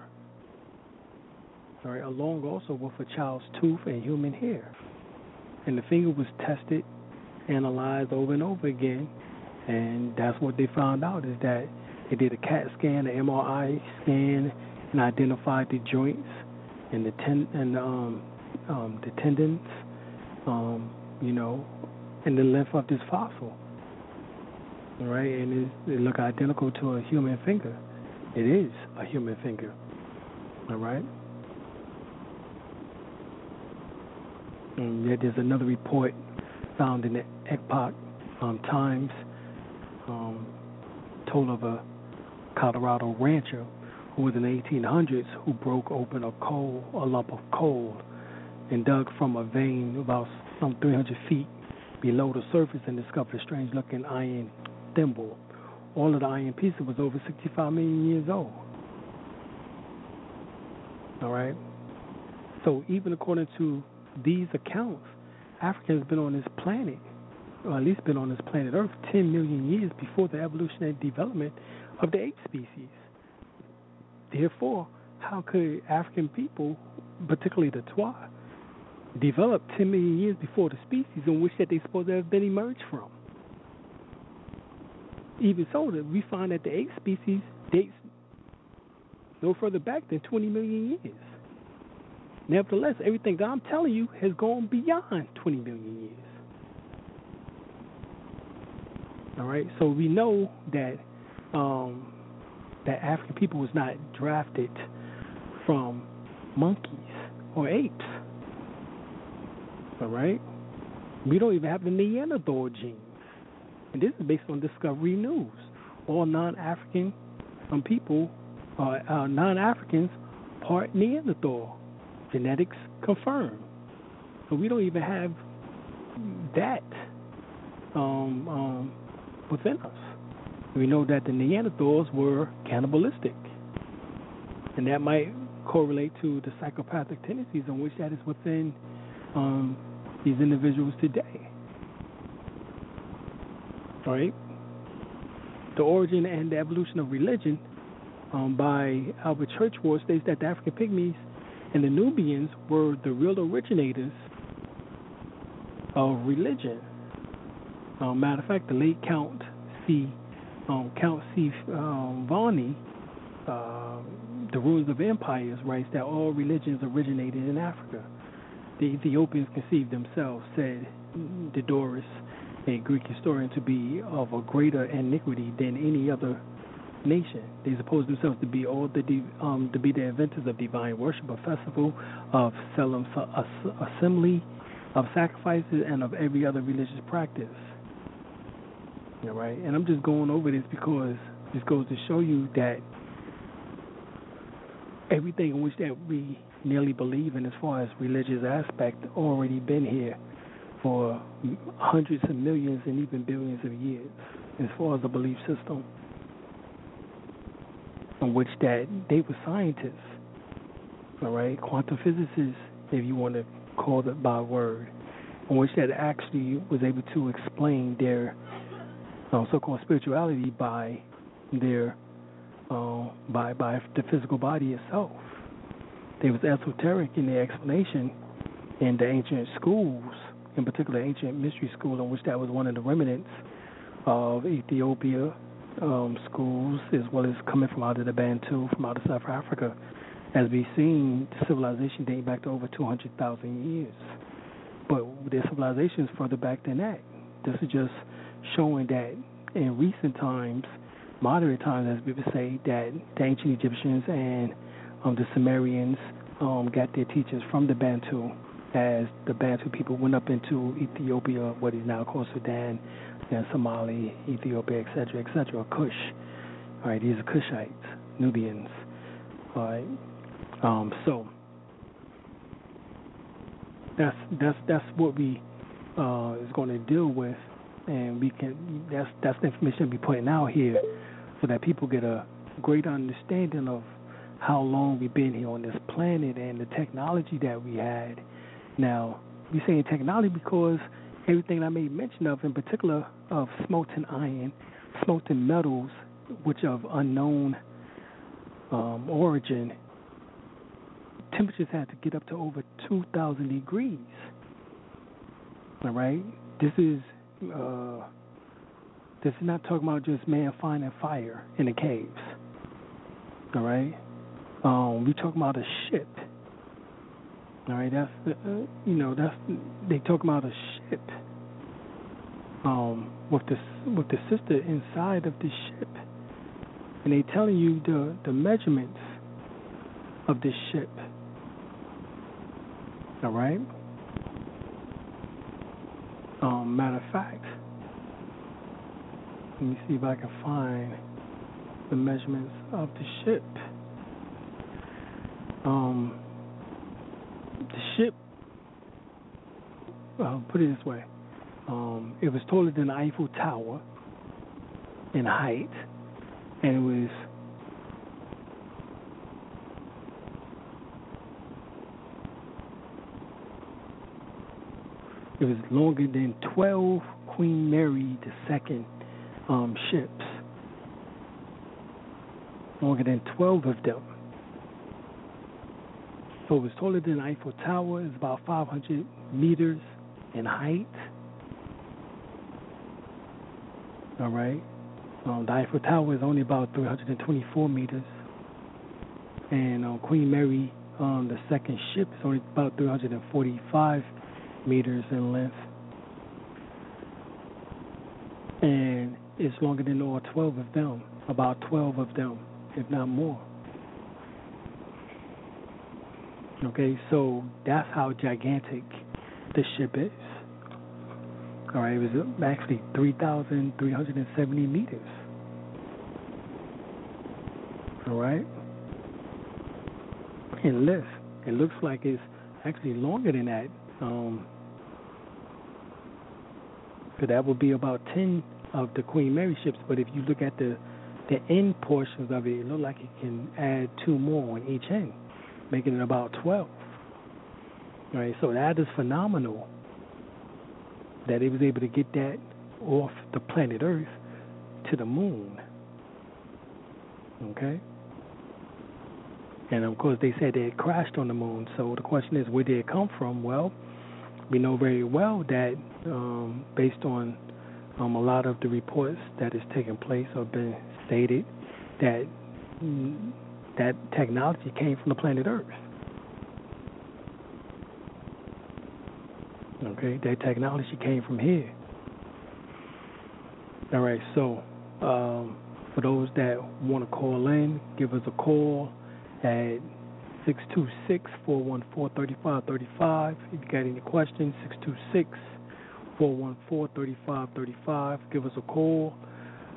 All right, along also with a child's tooth and human hair. And the finger was tested, analyzed over and over again. And that's what they found out is that they did a CAT scan, an MRI scan, and identified the joints and the tendons, and the length of this fossil. All right, and it looked identical to a human finger. It is a human finger. All right. And yet there's another report found in the Epoch Times. Told of a Colorado rancher who was in the 1800s who broke open a lump of coal and dug from a vein about some 300 feet below the surface and discovered a strange-looking iron thimble. All of the iron pieces was over 65 million years old. All right? So even according to these accounts, Africa has been on this planet, or at least been on this planet Earth 10 million years before the evolutionary development of the ape species. Therefore, how could African people, particularly the Twa, develop 10 million years before the species in which that they supposed to have been emerged from? Even so, that we find that the ape species dates no further back than 20 million years. Nevertheless, everything that I'm telling you has gone beyond 20 million years. All right, so we know that that African people was not drafted from monkeys or apes. All right, we don't even have the Neanderthal genes, and this is based on Discovery News. All non-African people, non-Africans, part Neanderthal. Genetics confirmed. So we don't even have that within us. We know that the Neanderthals were cannibalistic, and that might correlate to the psychopathic tendencies in which that is within these individuals today. All right? The Origin and the Evolution of Religion by Albert Churchward states that the African Pygmies and the Nubians were the real originators of religion. Matter of fact, the late Count C. Varney, The Ruins of Empires, writes that all religions originated in Africa. The Ethiopians conceived themselves, said Diodorus, a Greek historian, to be of a greater iniquity than any other nation. They supposed themselves to be to be the inventors of divine worship, a festival, of solemn assembly, of sacrifices, and of every other religious practice. All right, and I'm just going over this because this goes to show you that everything in which that we nearly believe in as far as religious aspect already been here for hundreds of millions and even billions of years as far as the belief system, in which that they were scientists, all right, quantum physicists, if you want to call it by word, in which that actually was able to explain their so-called spirituality by their by the physical body itself. They was esoteric in their explanation in the ancient schools, in particular ancient mystery school, in which that was one of the remnants of Ethiopia schools, as well as coming from out of the Bantu, from out of South Africa, as we've seen the civilization dating back to over 200,000 years. But their civilization is further back than that. This is just showing that in recent times, modern times, as we would say, that the ancient Egyptians and the Sumerians got their teachers from the Bantu, as the Bantu people went up into Ethiopia, what is now called Sudan, and Somalia, Ethiopia, etc., Kush. All right, these are Kushites, Nubians. All right, so that's what we is going to deal with, and we can that's the information we putting out here, so that people get a great understanding of how long we've been here on this planet and the technology that we had. Now, we saying technology because everything I made mention of, in particular of smelting iron, smelting metals, which of unknown origin, temperatures had to get up to over 2,000 degrees. All right? This is not talking about just man finding fire in the caves. All right? We talking about a ship. All right, that's they talk about a ship. With the sister inside of the ship, and they telling you the measurements of this ship. All right. Matter of fact, let me see if I can find the measurements of the ship. The ship, put it this way, it was taller than the Eiffel Tower in height, and it was longer than 12 Queen Mary II ships, longer than 12 of them. So it was taller than the Eiffel Tower. It's about 500 meters in height. All right. The Eiffel Tower is only about 324 meters. And Queen Mary, the second ship, is only about 345 meters in length. And it's longer than all 12 of them, about 12 of them, if not more. Okay, so that's how gigantic the ship is. All right, it was actually 3,370 meters. All right, in length, it looks like it's actually longer than that. So that would be about 10 of the Queen Mary ships. But if you look at the end portions of it, it looks like it can add 2 more on each end, making it about 12. All right, so that is phenomenal that it was able to get that off the planet Earth to the moon. Okay? And of course they said they had crashed on the moon, so the question is, where did it come from? Well, we know very well that based on a lot of the reports that is taking place or been stated, that that technology came from the planet Earth. Okay, that technology came from here. All right, so for those that want to call in, give us a call at 626-414-3535. If you got any questions, 414-3535. Give us a call.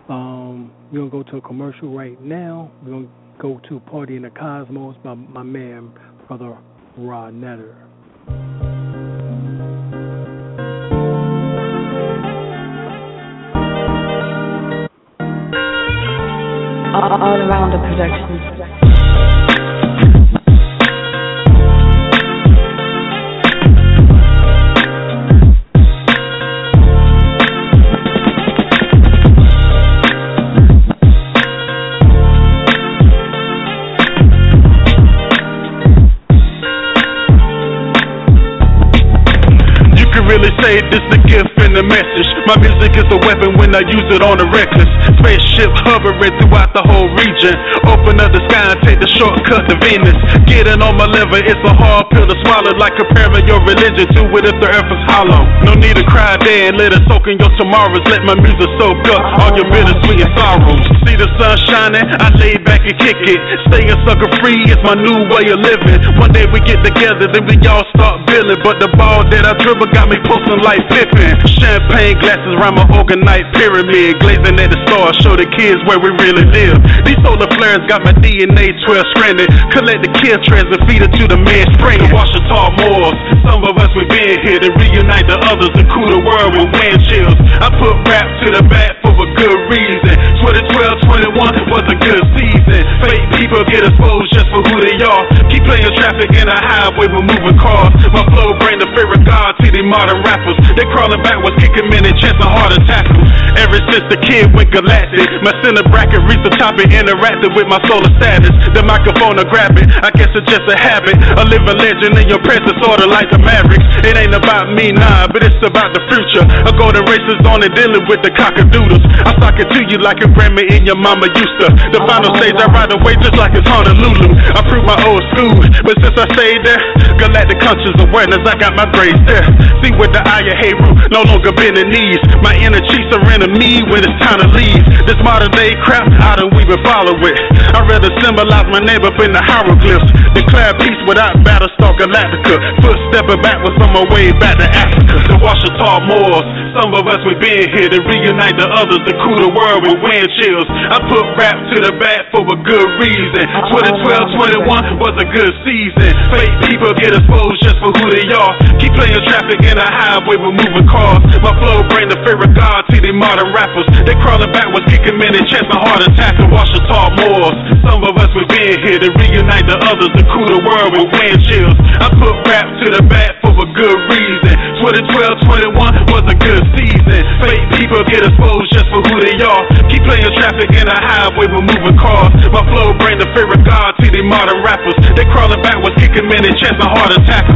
We're going to go to a commercial right now. We're going to go to Party in the Cosmos by my man, Brother Rod Netter. All around the production. Really say this the gift and the message. My music is a weapon when I use it on the reckless. Spaceship hovering throughout the whole region. Open up the sky and take the shortcut to Venus. Getting on my liver, it's a hard pill to swallow, like comparing your religion to it if the earth is hollow. No need to cry there and let it soak in your tomorrows. Let my music soak up all your bittersweet and sorrows. See the sun shining, I lay back and kick it. Staying sucker free is my new way of living. One day we get together, then we all start billing. But the ball that I dribble got me posting like Pippin. Champagne glasses around my organite pyramid. Glazing at the stars, show the kids where we really live. These solar flares got my DNA 12 stranded. Collect the kill trends and feed it to the man spring. The Washington Moors, some of us we been here to reunite the others and cool the world with wind chills. I put rap to the back for a good reason. 2012, 21 was a good season. Fake people get exposed just for who they are. Keep playing traffic in a highway with moving cars. My flow bring the fear of God to the modern rappers. They crawling backwards, kicking men and chest a heart attack. Ever since the kid went galactic, my center bracket reached the top and interacted with my solar status. The microphone will grab it, I guess it's just a habit. A living legend in your presence, sorta like the Mavericks. It ain't about me, nah, but it's about the future. I go to races on and dealing with the cockadoodles. I sock it to you like a grandma in your mama used to. The final stage I ride away just like it's Honolulu. I prove my old school, but since I stayed there, galactic conscious awareness, I got my grades there. See with the eye of Heru, no longer bending knees. My inner chiefs are in me when it's time to leave. This modern day crap, I don't even follow it. I'd rather symbolize my name up in the hieroglyphs. Declare peace without Battlestar Galactica. Footstepping backwards on my way back to Africa. The Washington Moors, some of us we been here to reunite the others, to cool the world with wind chills. I put rap to the back for a good reason. 2012, 21 was a good season. Fake people get exposed just for who they are. Keep playing traffic in a highway with moving cars. My flow bring the fear of God to the modern rappers. They crawling backwards, kicking men and chest a heart attack. The Washington Moors, some of us we been here to reunite the others, to cool the world with wind chills. I put rap to the back for a good reason. 2012, 21 was a good season. Fake people get exposed just for who they are. Keep playing traffic in a highway with moving cars. My flow bring the fear of God to the modern rappers. They crawling backwards, kicking men and chest a heart attack.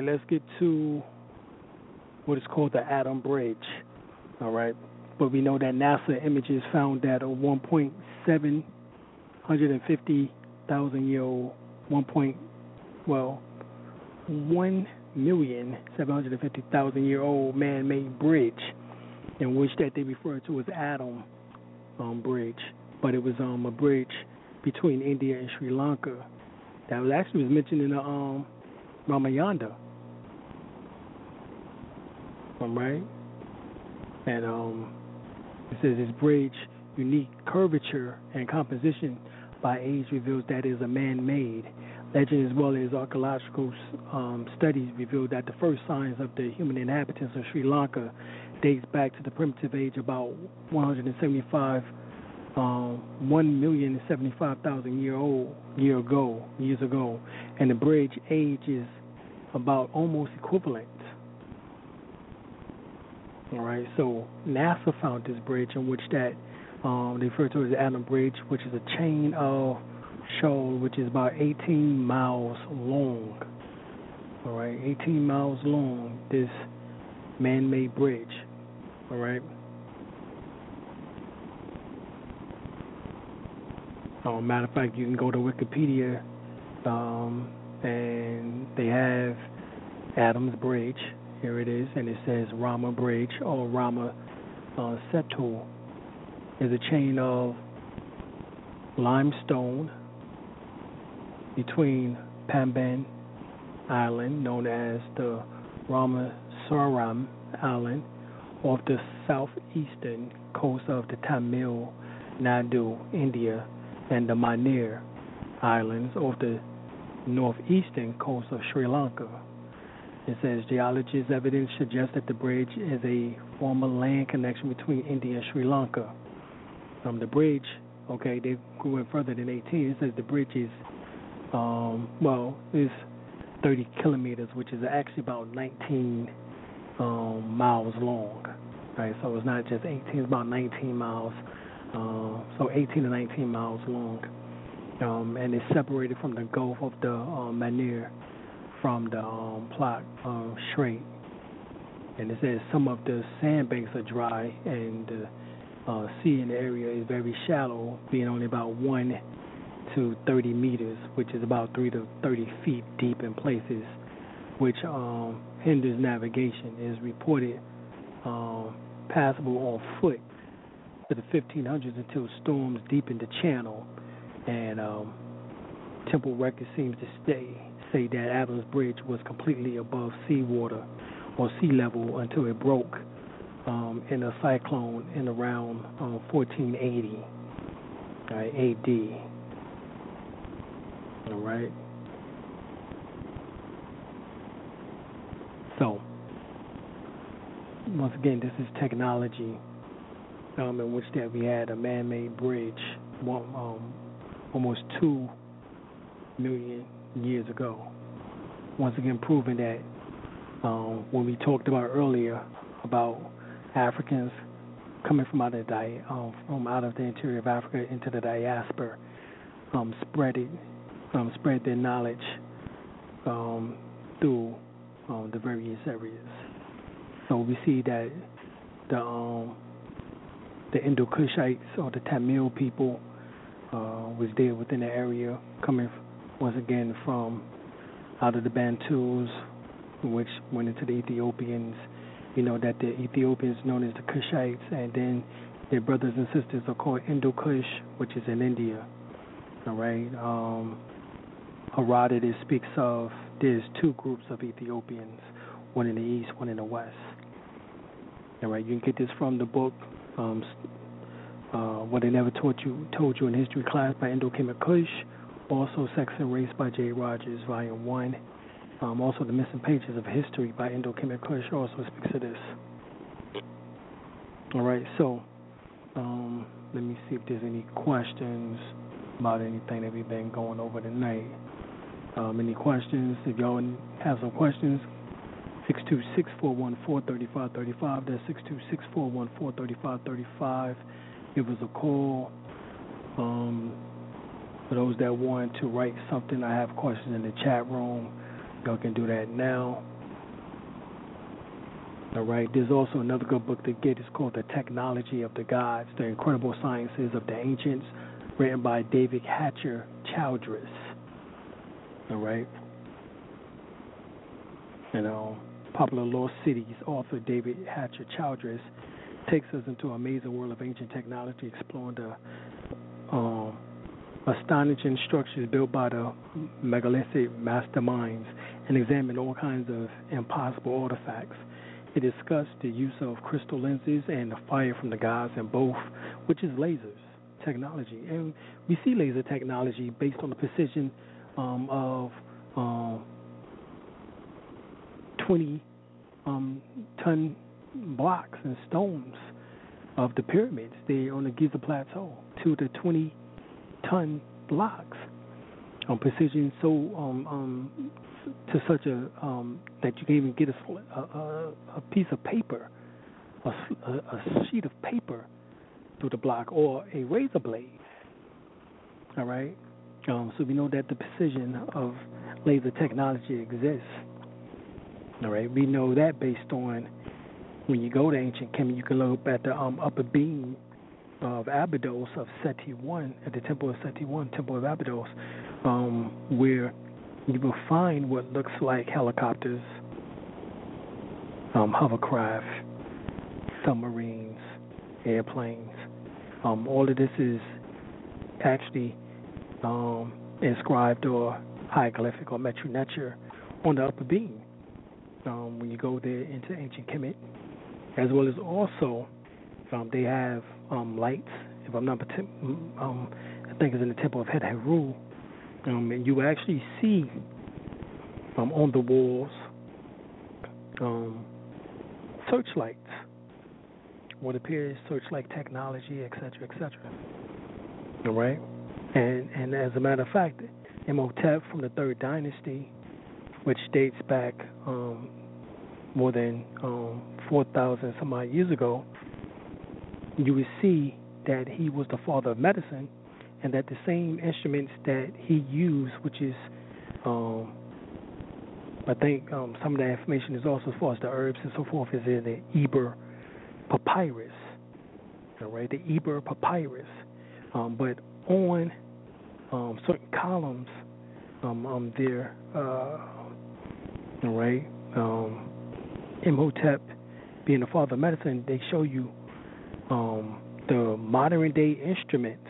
Let's get to what is called the Atom Bridge. All right. But we know that NASA images found that a 1,750,000-year-old, 1,750,000-year-old man-made bridge, in which that they refer to as Atom Bridge. But it was a bridge between India and Sri Lanka that was actually mentioned in the Ramayana. Right? And it says this bridge unique curvature and composition by age reveals that it is a man-made. Legend as well as archaeological studies reveal that the first signs of the human inhabitants of Sri Lanka dates back to the primitive age about 1,075,000 years ago, and the bridge age is about almost equivalent. All right, so NASA found this bridge in which that they refer to as the Alim Bridge, which is a chain of shoal which is about 18 miles long. All right, 18 miles long, this man-made bridge. All right. Matter of fact, you can go to Wikipedia, and they have Adam's Bridge. Here it is, and it says Rama Bridge or Rama Setu is a chain of limestone between Pamban Island, known as the Ramasaram Island, off the southeastern coast of the Tamil Nadu, India, and the Manir Islands off the northeastern coast of Sri Lanka. It says geologists' evidence suggests that the bridge is a former land connection between India and Sri Lanka. The bridge, okay, they went further than 18. It says the bridge is, is 30 kilometers, which is actually about 19 miles long. Right, so it's not just 18; it's about 19 miles. So 18 to 19 miles long, and it's separated from the Gulf of the Manir from the Plot Strait. And it says some of the sandbanks are dry, and the sea in the area is very shallow, being only about 1 to 30 meters, which is about 3 to 30 feet deep in places, which hinders navigation. It is reported passable on foot to the 1500s until storms deepened the channel, and temple records seems to say that Adam's Bridge was completely above seawater or sea level until it broke in a cyclone in around 1480 AD. All right. So once again, this is technology. In which that we had a man-made bridge almost 2 million years ago. Once again, proving that when we talked about earlier about Africans coming from out of the interior of Africa into the diaspora, spread their knowledge through the various areas. So we see that the Indo-Kushites or the Tamil people was there within the area, coming once again from out of the Bantus, which went into the Ethiopians. You know that the Ethiopians known as the Kushites, and then their brothers and sisters are called Indo-Kush, which is in India. All right. Herodotus speaks of there's 2 groups of Ethiopians, one in the east, one in the west. All right. You can get this from the book What They Never Told You in History Class by Indo-Kemet Kush, also Sex and Race by J. Rogers, Volume 1. Also, The Missing Pages of History by Indo-Kemet Kush also speaks of this. All right, so let me see if there's any questions about anything that we've been going over tonight. Any questions? If y'all have some questions, 626-414-3535. That's 626-414-3535. Give us a call. For those that want to write something, I have questions in the chat room. Y'all can do that now. All right. There's also another good book to get. It's called The Technology of the Gods, The Incredible Sciences of the Ancients, written by David Hatcher Childress. All right. Popular Lost Cities author David Hatcher Childress takes us into an amazing world of ancient technology, exploring the astonishing structures built by the megalithic masterminds and examine all kinds of impossible artifacts. It discussed the use of crystal lenses and the fire from the gods, and both which is lasers technology. And we see laser technology based on the precision of 20-ton blocks and stones of the pyramids. They're on the Giza Plateau, 2 to 20-ton blocks. Precision so to such a that you can even get a piece of paper, a sheet of paper through the block, or a razor blade. All right. So we know that the precision of laser technology exists. All right. We know that based on when you go to ancient Kemet, you can look up at the upper beam of Abydos of Seti I, at the Temple of Seti I, Temple of Abydos, where you will find what looks like helicopters, hovercraft, submarines, airplanes. All of this is actually inscribed or hieroglyphic or metranature on the upper beam when you go there into ancient Kemet, as well as also they have lights. If I'm not, I think it's in the Temple of Het Heru, and you actually see on the walls searchlights, what appears searchlight technology, etc., etc. All right, and as a matter of fact, Imhotep from the Third Dynasty, which dates back more than 4,000 some odd years ago, you would see that he was the father of medicine, and that the same instruments that he used, which is, I think some of that information is also as far as the herbs and so forth, is in the Eber papyrus, all right, the Eber papyrus. But on certain columns there, all right, Imhotep being the father of medicine, they show you the modern day instruments,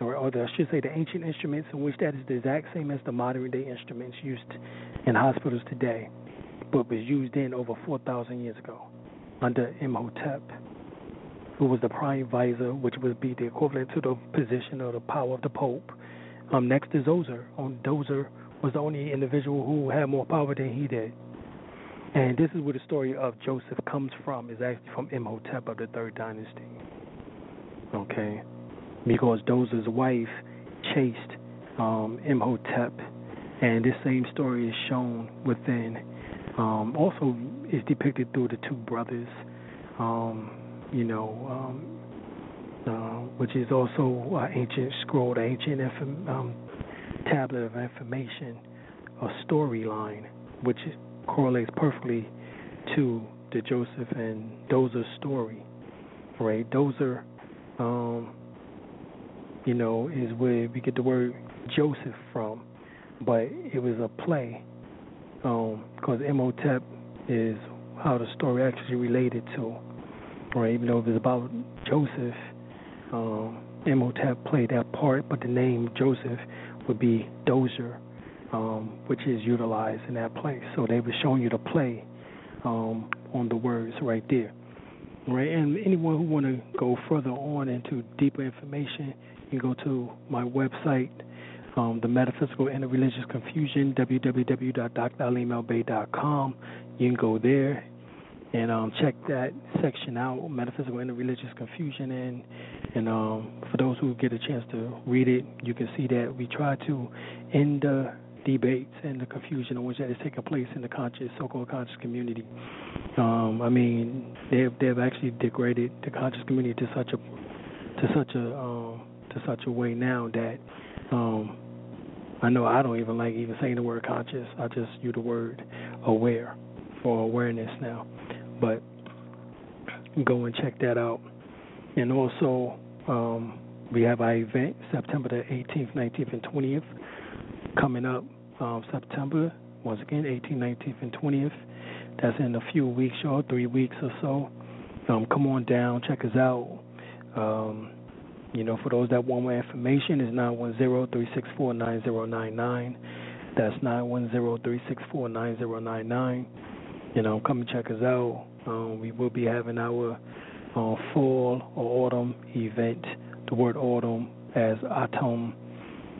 or I should say the ancient instruments, in which that is the exact same as the modern day instruments used in hospitals today, but was used in over 4,000 years ago under Imhotep, who was the prime visor, which would be the equivalent to the position or the power of the Pope. Next to Djoser. Djoser was the only individual who had more power than he did. And this is where the story of Joseph comes from, is actually from Imhotep of the Third Dynasty. Okay? Because Djoser's wife chased Imhotep, and this same story is shown within, also is depicted through the two brothers, which is also an ancient scroll, the ancient tablet of information, a storyline, which correlates perfectly to the Joseph and Djoser story. Right? Djoser, is where we get the word Joseph from, but it was a play, because Imhotep is how the story actually related to. Right? Even though it was about Joseph, Imhotep played that part, but the name Joseph would be Djoser, which is utilized in that play. So they were showing you the play on the words right there. Right, and anyone who want to go further on into deeper information, you can go to my website, The Metaphysical and the Religious Confusion, www.dralim.el-bey.com. You can go there and check that section out, Metaphysical and the Religious Confusion, and for those who get a chance to read it, you can see that we try to end the debates and the confusion in which that is taking place in the so-called conscious community. They've actually degraded the conscious community to such a way now that I know I don't even like even saying the word conscious. I just use the word aware for awareness now. But go and check that out. And also, we have our event September the 18th, 19th, and 20th coming up. September, once again, 18th, 19th, and 20th. That's in a few weeks, 3 weeks or so. Come on down, check us out. For those that want more information, it's 910-364-9099. That's 910-364-9099. Come and check us out. We will be having our fall or autumn event. The word autumn as autumn,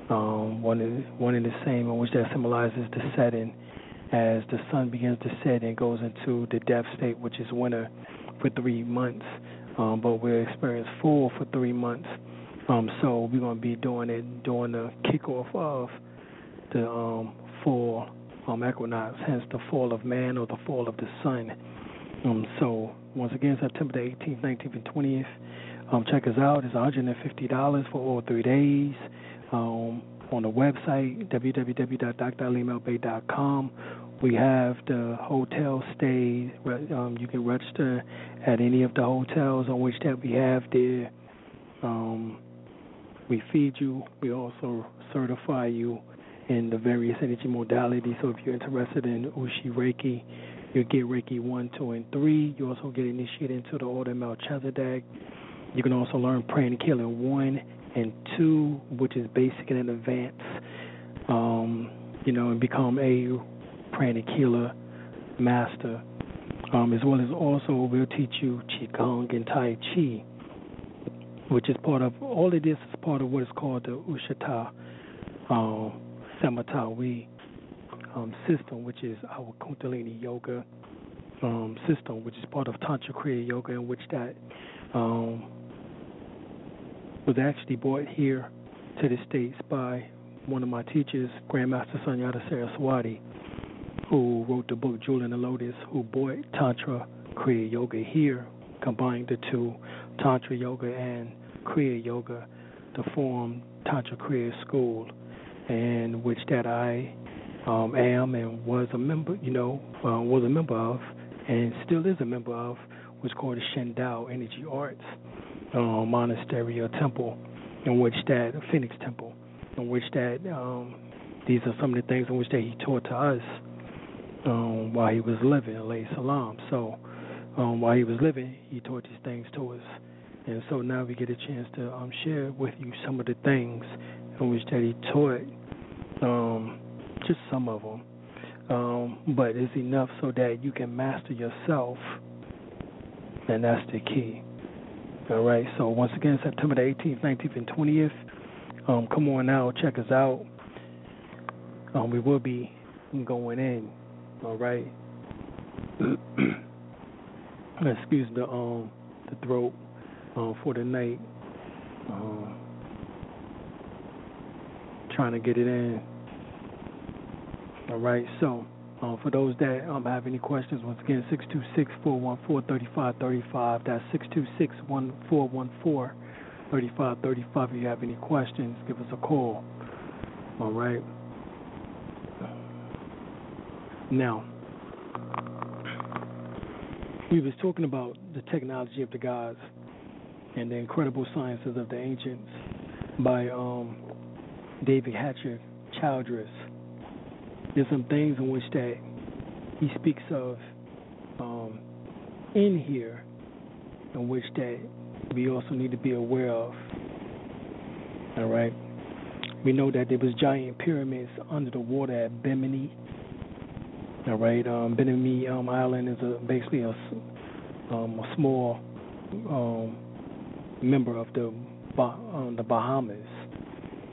one and the same, in which that symbolizes the setting. As the sun begins to set and goes into the death state, which is winter, for 3 months. But we'll experience fall for 3 months. So we're going to be doing it during the kickoff of the fall equinox, hence the fall of man or the fall of the sun. So once again, September the 18th, 19th, and 20th. Check us out. It's $150 for all 3 days. On the website, www.dralimelbey.com. We have the hotel stays. You can register at any of the hotels on which that we have there. We feed you. We also certify you in the various energy modalities. So if you're interested in Ushi Reiki, you get Reiki 1, 2, and 3. You also get initiated into the Order of Melchizedek. You can also learn Praying and Killing 1 and 2, which is basic and advanced. And become a Praying and Killer master. As well as also we'll teach you Qigong and Tai Chi, which is part of, all of this is part of what is called the Ushita Samatawi system, which is our Kundalini Yoga system, which is part of Tantra Kriya Yoga, in which that was actually brought here to the States by one of my teachers, Grandmaster Sunyata Saraswati, who wrote the book Jewel in the Lotus, who brought Tantra Kriya Yoga here, combined the two, Tantra Yoga and Kriya Yoga, to form Tantra Kriya School, and which that I am and was a member, was a member of, and still is a member of, which is called the Shendao Energy Arts Monastery or Temple, in which that Phoenix Temple, in which that these are some of the things in which that he taught to us while he was living, alayhi salam. So while he was living, he taught these things to us, and so now we get a chance to share with you some of the things in which that he taught, just some of them, but it's enough so that you can master yourself, and that's the key. All right, so once again, September the 18th, 19th, and 20th. Come on out, check us out. We will be going in. All right. Excuse the throat for the night. Trying to get it in. All right. So for those that have any questions, once again, 626-414-3535. That's 626-1414-3535. If you have any questions, give us a call. All right. Now, we was talking about the technology of the gods and the incredible sciences of the ancients by David Hatcher Childress. There's some things in which that he speaks of in here, in which that we also need to be aware of. All right. We know that there was giant pyramids under the water at Bimini. All right. Bimini Island is basically a small member of the Bahamas.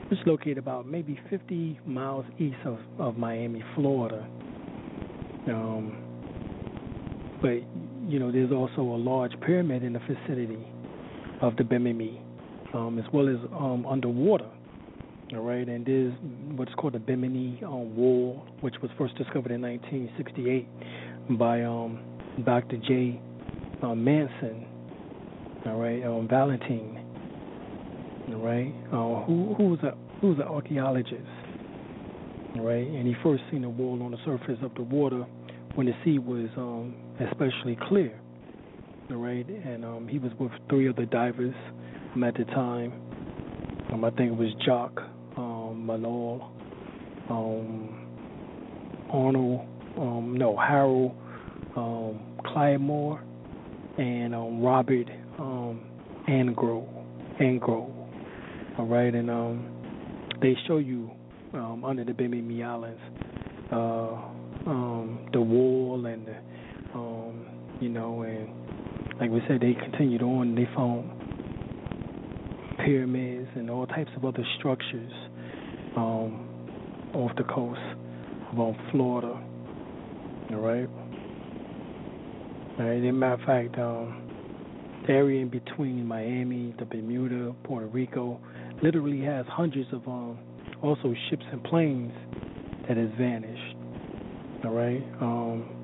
It's located about maybe 50 miles east of Miami, Florida. But, there's also a large pyramid in the vicinity of the Bimini, as well as underwater. All right, and there's what's called the Bimini Wall, which was first discovered in 1968 by Dr. J. Manson. All right, Valentine. All right, who's an archaeologist, all right, and he first seen the wall on the surface of the water when the sea was especially clear, all right, and he was with 3 other divers at the time. I think it was Jock, Manol, Harold Clymore, and Robert Angro. All right, and they show you under the Bimini Islands the wall and and like we said, they continued on. And they found pyramids and all types of other structures off the coast of Florida. All right. All right. As a matter of fact, the area in between Miami, the Bermuda, Puerto Rico, literally has hundreds of also ships and planes that has vanished. All right.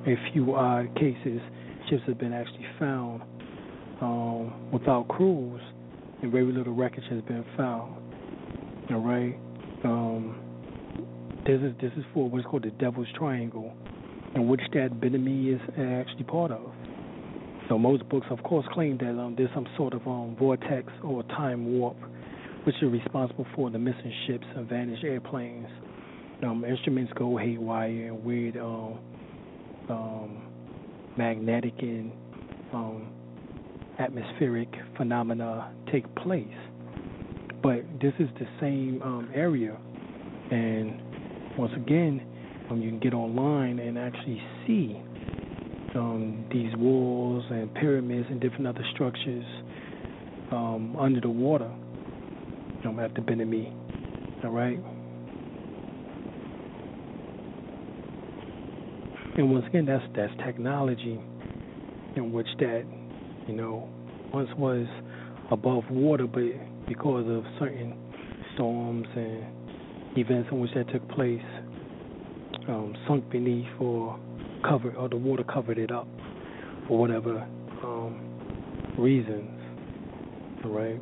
A few odd cases, ships have been actually found without crews, and very little wreckage has been found. All right. This is for what's called the Devil's Triangle, in which that Bimini is actually part of. So most books, of course, claim that there's some sort of vortex or time warp, which is responsible for the missing ships and vanished airplanes. Instruments go haywire and weird magnetic and atmospheric phenomena take place. But this is the same area, and once again, you can get online and actually see these walls and pyramids and different other structures under the water at the Bimini. All right. And once again, that's technology in which that once was above water, but because of certain storms and events in which that took place, sunk beneath or covered, or the water covered it up for whatever reasons. All right.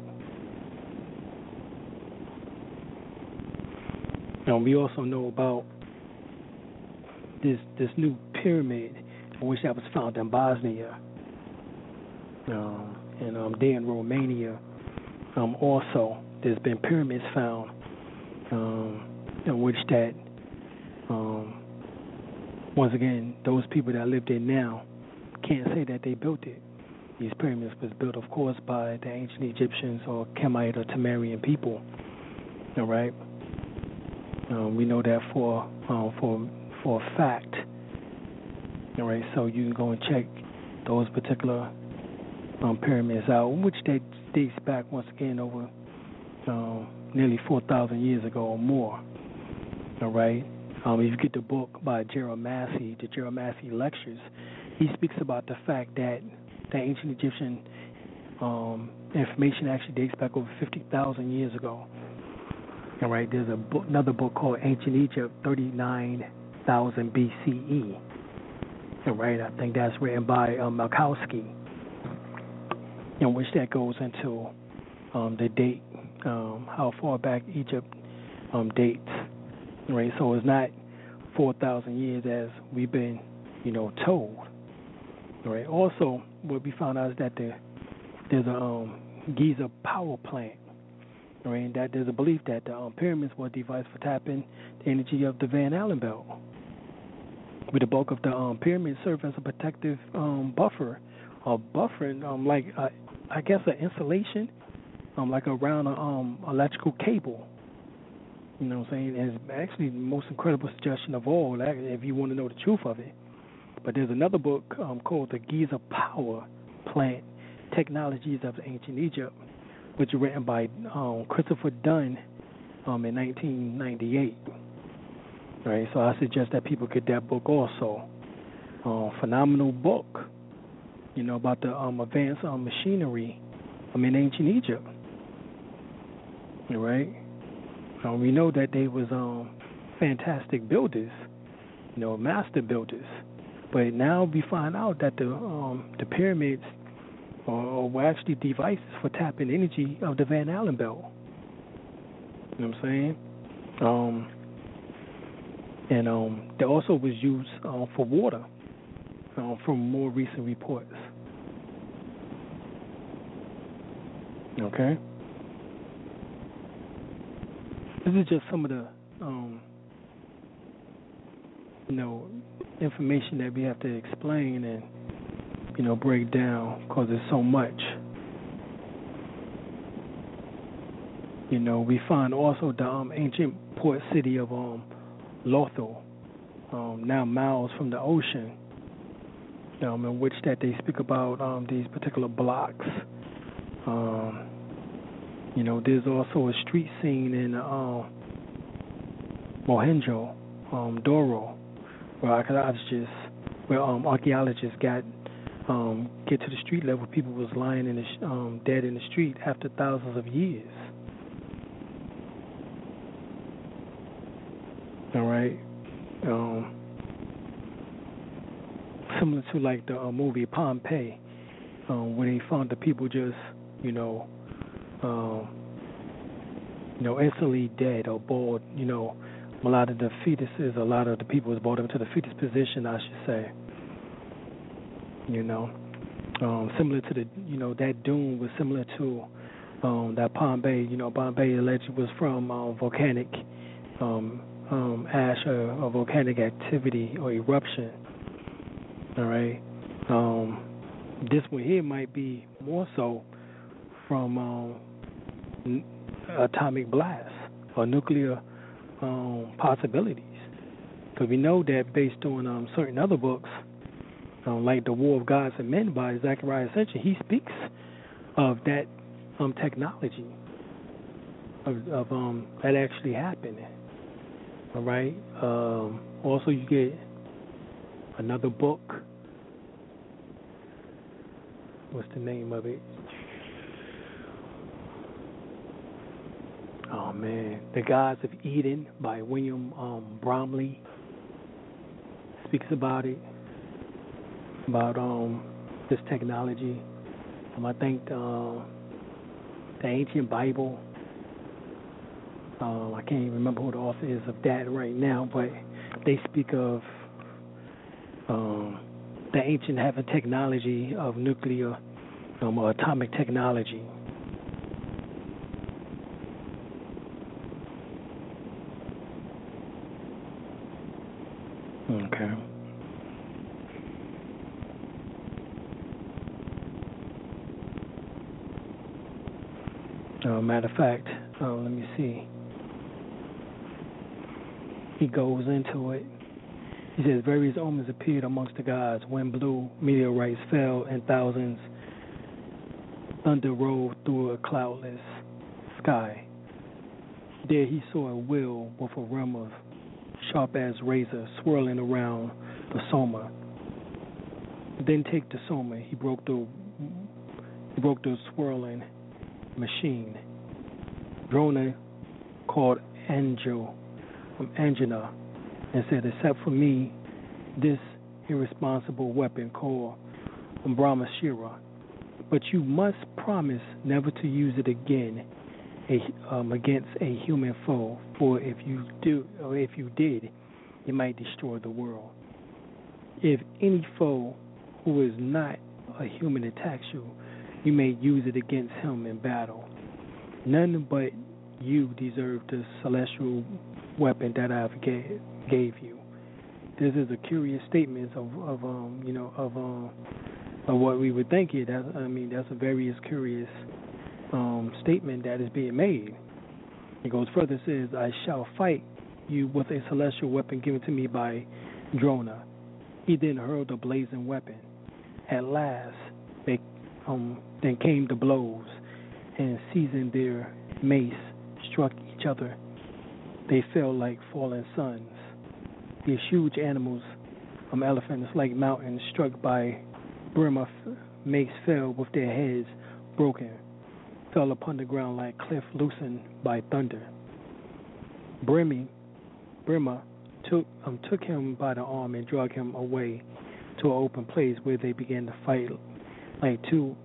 Now we also know about this new pyramid, which that was found in Bosnia, and there in Romania. Also, there's been pyramids found in which that once again, those people that live there now can't say that they built it. These pyramids was built, of course, by the ancient Egyptians or Kemite or Temerian people. All right. We know that for a fact. All right. So you can go and check those particular pyramids out, which dates back once again over nearly 4,000 years ago or more. All right. If you get the book by Gerald Massey, the Gerald Massey Lectures, he speaks about the fact that the ancient Egyptian information actually dates back over 50,000 years ago. All right, there's another book called Ancient Egypt, 39,000 BCE. All right, I think that's written by Malkowski, in which that goes into the date, how far back Egypt dates. Right, so it's not 4,000 years as we've been, told. Right. Also, what we found out is that there's a Giza power plant. Right, and that there's a belief that the pyramids were a device for tapping the energy of the Van Allen belt. With the bulk of the pyramids serve as a protective buffer, or buffering, I guess an insulation, like around an electrical cable. You know what I'm saying? And it's actually the most incredible suggestion of all, if you want to know the truth of it. But there's another book called The Giza Power Plant, Technologies of Ancient Egypt, which is written by Christopher Dunn in 1998. Right, so I suggest that people get that book also. Phenomenal book, about the advanced machinery in ancient Egypt. All right. We know that they was fantastic builders, master builders. But now we find out that the pyramids were actually devices for tapping energy of the Van Allen belt. You know what I'm saying? And they also was used for water from more recent reports. Okay? This is just some of the, information that we have to explain and, break down because there's so much. We find also the ancient port city of Lothal, now miles from the ocean. in which that they speak about these particular blocks. There's also a street scene in Mohenjo-Daro, where archaeologists get to the street level. People was lying in the dead in the street after thousands of years. All right. Similar to like the movie Pompeii, where they found the people just, instantly dead or boiled. A lot of the fetuses, a lot of the people was brought into the fetus position, I should say. Similar to the, that dune was similar to that Pompeii. Pompeii allegedly was from volcanic ash or volcanic activity or eruption. All right. This one here might be more so from atomic blasts or nuclear possibilities. Because we know that based on certain other books, like The War of Gods and Men by Zechariah Sitchin, he speaks of that technology of that actually happening. All right. Also, you get another book. What's the name of it? Oh man, The Gods of Eden by William Bromley speaks about it, about this technology. I think the ancient Bible. I can't even remember who the author is of that right now, but they speak of the ancient having technology of nuclear or atomic technology. Okay. Matter of fact, let me see. He goes into it. He says, various omens appeared amongst the gods. Wind blew, meteorites fell, and thousands. Thunder rolled through a cloudless sky. There he saw a wheel with a rim of sharp as razor swirling around the soma. Then take the soma. He broke the swirling machine. Drona called Angina and said, except for me, this irresponsible weapon called Brahmashira. But you must promise never to use it again against a human foe, for if you did, it might destroy the world. If any foe who is not a human attacks you, you may use it against him in battle. None but you deserve the celestial weapon that I have gave you. This is a curious statement of what we would think here. That's a very curious statement that is being made. It goes further, says, I shall fight you with a celestial weapon given to me by Drona. He then hurled a blazing weapon. At last, then came the blows, and seizing their mace, struck each other. They fell like fallen suns. These huge animals, elephants like mountains, struck by Brahma mace fell with their heads broken, fell upon the ground like cliff loosened by thunder. Brahma took him by the arm and dragged him away to an open place where they began to fight like two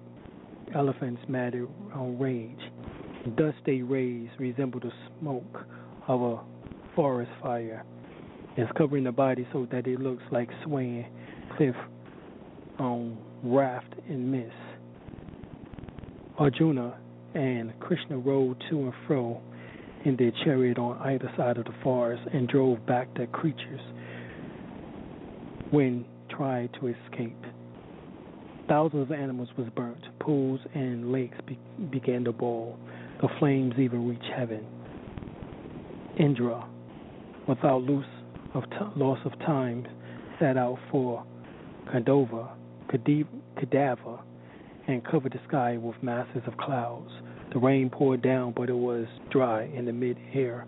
elephants mad on rage. Thus they raised resembled the smoke of a forest fire. It's covering the body so that it looks like swaying cliff raft in mist. Arjuna and Krishna rode to and fro in their chariot on either side of the forest and drove back the creatures when tried to escape. Thousands of animals was burnt. Pools and lakes began to boil. The flames even reached heaven. Indra, without loss of time, set out for Kandova cadaver and covered the sky with masses of clouds. The rain poured down, but it was dry in the mid-air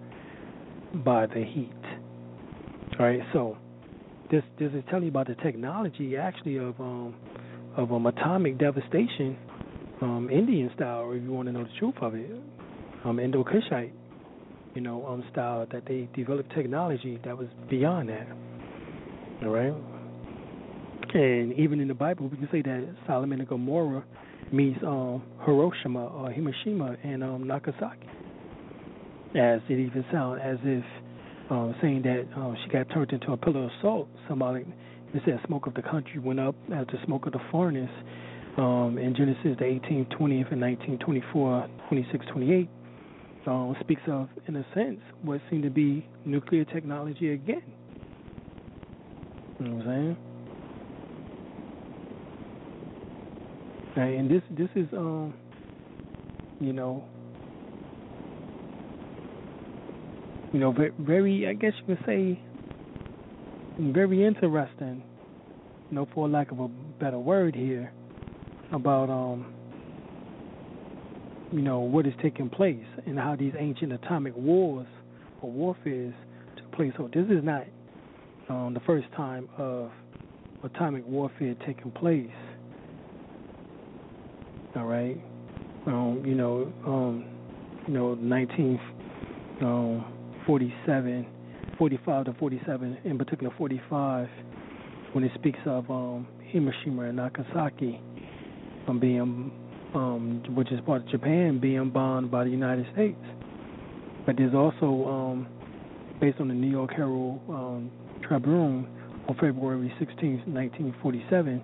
by the heat. All right, so this is telling you about the technology actually of atomic devastation, Indian style, if you want to know the truth of it, Indo-Kushite, style, that they developed technology that was beyond that. All right, and even in the Bible, we can say that Solomon and Gomorrah means Hiroshima or Hiroshima and Nagasaki, as it even sounds as if saying that she got turned into a pillar of salt. Symbolic. It said smoke of the country went up as the smoke of the furnace. In Genesis, the 18th, 20th, and 19, 24, 26, 28, speaks of, in a sense, what seemed to be nuclear technology again. You know what I'm saying? Right, and this is very, I guess you could say, very interesting, for lack of a better word here, about what is taking place and how these ancient atomic wars or warfares took place. So this is not the first time of atomic warfare taking place. All right, 1947, 45 to 47, in particular 45, when it speaks of Hiroshima and Nagasaki being, which is part of Japan, being bombed by the United States. But there's also, based on the New York Herald Tribune on February 16, 1947,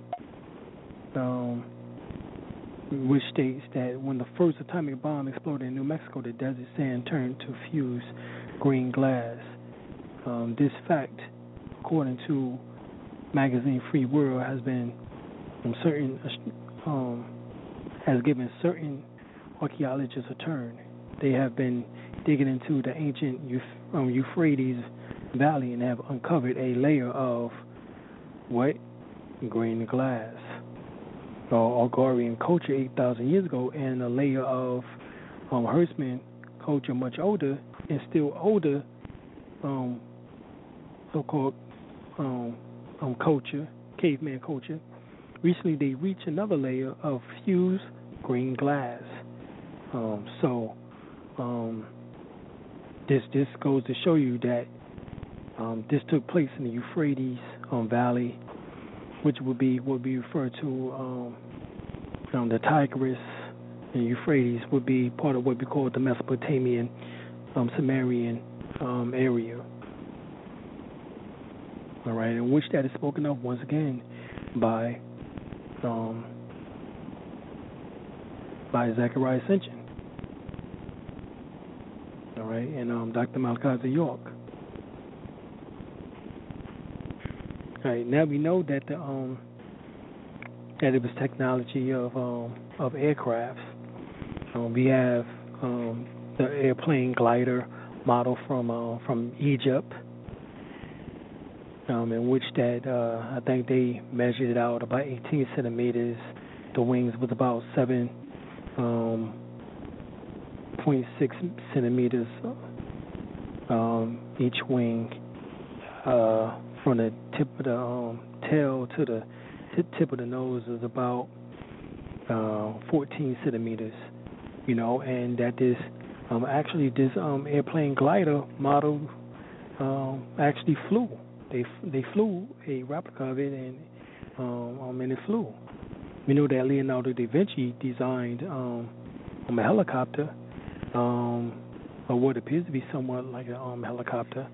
which states that when the first atomic bomb exploded in New Mexico, the desert sand turned to fuse green glass. This fact, according to magazine Free World, has been has given certain archaeologists a turn. They have been digging into the ancient Euphrates Valley and have uncovered a layer of green glass. Algorian culture 8,000 years ago, and a layer of Hertzman culture much older, and still older so-called culture, caveman culture. Recently they reached another layer of fused green glass. This goes to show you that this took place in the Euphrates Valley, which would be referred to the Tigris and Euphrates would be part of what we call the Mesopotamian Sumerian area. All right, in which that is spoken of once again by Zechariah Sitchin. All right, and Dr. Malkazi York. All right, now we know that that it was technology of aircrafts. We have the airplane glider model from Egypt, in which that I think they measured it out about 18 centimeters. The wings was about 7.6 centimeters each wing, from the tip of the tail to the tip of the nose is about 14 centimeters, and that this actually this airplane glider model actually flew. They flew a replica of it, and it flew. We know that Leonardo da Vinci designed a helicopter, or what appears to be somewhat like a helicopter.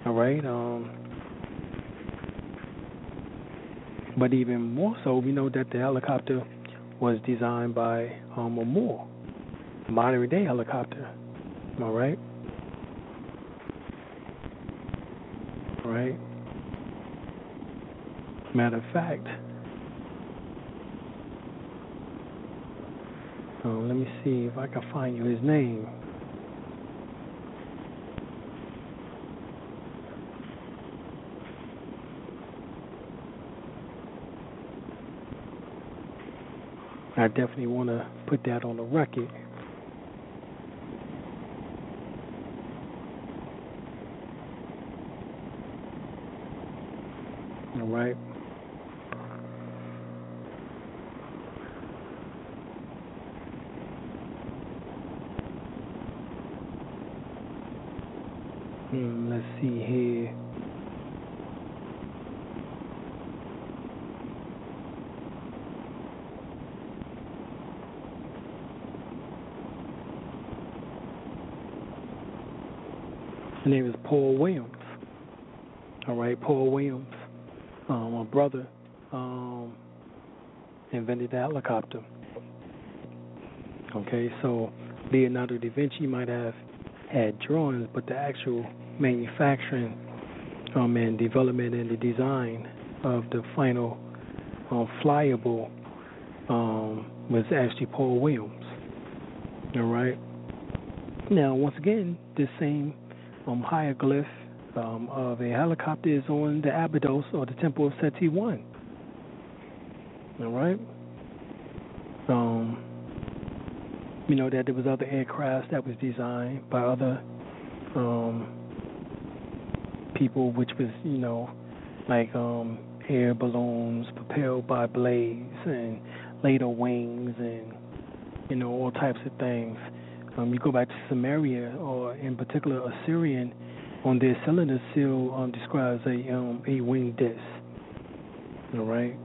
All right. But even more so, we know that the helicopter was designed by a Moore, a modern-day helicopter. All right? All right? Matter of fact, let me see if I can find you his name. I definitely want to put that on the record. All right. Let's see here. His name is Paul Williams. All right, Paul Williams, my brother, invented the helicopter. Okay, so Leonardo da Vinci might have had drawings, but the actual manufacturing and development and the design of the final flyable was actually Paul Williams. All right. Now, once again, this same hieroglyph of a helicopter is on the Abydos or the Temple of Seti I. All right. You know that there was other aircrafts that was designed by other people, which was, you know, like air balloons propelled by blades and later wings and, you know, all types of things. You go back to Sumeria, or in particular Assyrian, on their cylinder seal describes a winged disc. All right.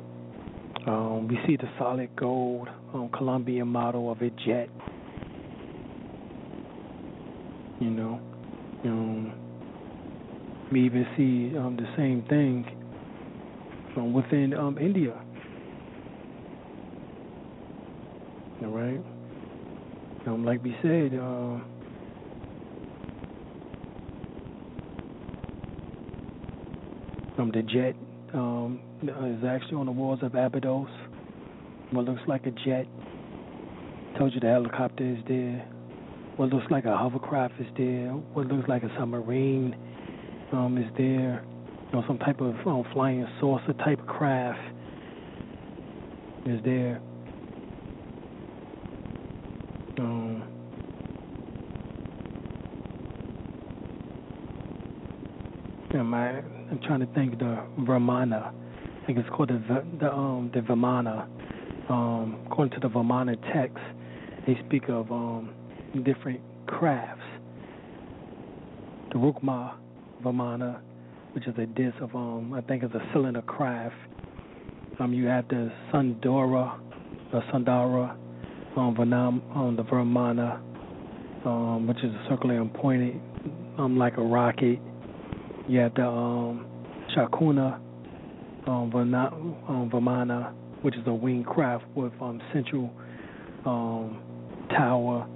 We see the solid gold Colombian model of a jet. You know, we even see the same thing within India. All right. Like we said, the jet is actually on the walls of Abydos. What looks like a jet. Told you the helicopter is there. What looks like a hovercraft is there. What looks like a submarine is there. You know, some type of flying saucer type craft is there. I'm trying to think. The Vimana, I think it's called the Vimana. According to the Vimana text, they speak of different crafts. The Rukma Vimana, which is a disc of I think it's a cylinder craft. You have the Sundara, the Vimana, which is a circular and pointed, like a rocket. You have the Shakuna Vimana, which is a winged craft with central tower.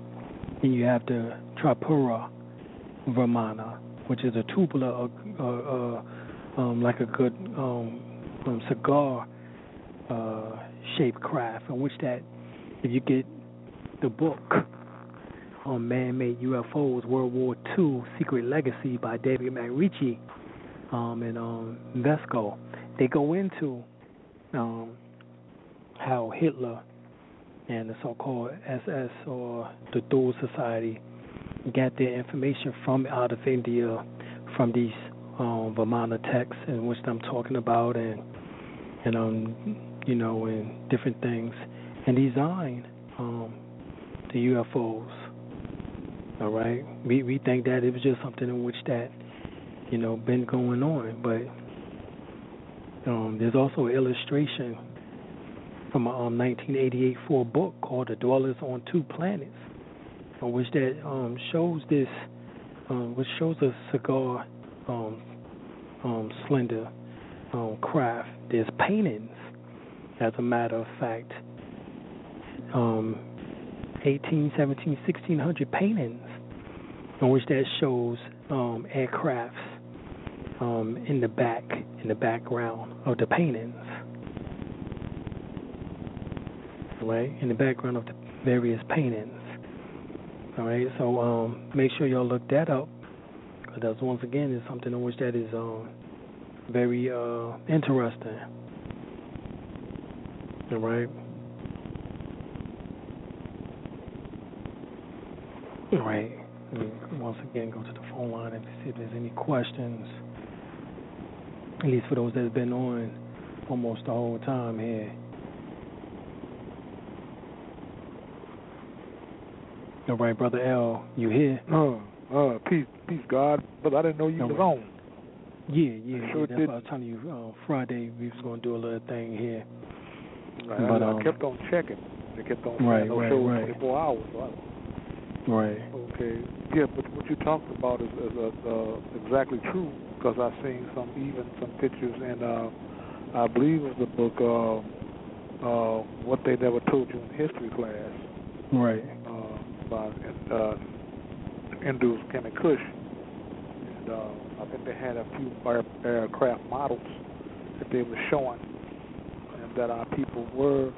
And you have the Tripura Vimana, which is a tubular, like a good cigar shaped craft, in which that, if you get the book on Man-Made UFOs, World War II Secret Legacy by David McRitchie and Vesco, they go into how Hitler and the so-called SS or the Thule Society got their information from out of India, from these Vimana texts in which I'm talking about, and you know, and different things, and design the UFOs. All right, we think that it was just something in which that, you know, been going on, but there's also an illustration from a 1988 for a book called "The Dwellers on Two Planets," which that shows this, which shows a cigar slender craft. There's paintings, as a matter of fact, 18, 17, 1600 paintings, in which that shows aircrafts in the background of the paintings, right? In the background of the various paintings. All right, so make sure y'all look that up, because that's, once again, is something in which that is very interesting. All right. Right. Once again, go to the phone line and see if there's any questions. At least for those that have been on almost the whole time here. All right, Brother L, you here? Peace, God. But I didn't know you was on. Yeah. That's what I was telling you. Friday we was going to do a little thing here. Right, but I kept on checking. They kept on saying no shows 24 hours. So right. Okay. Yeah, but what you talked about is exactly true, because I've seen some pictures, and I believe it was the book What They Never Told You in History Class. Right. By Indus Kenny Kush. And I think they had a few aircraft models that they were showing, and that our people were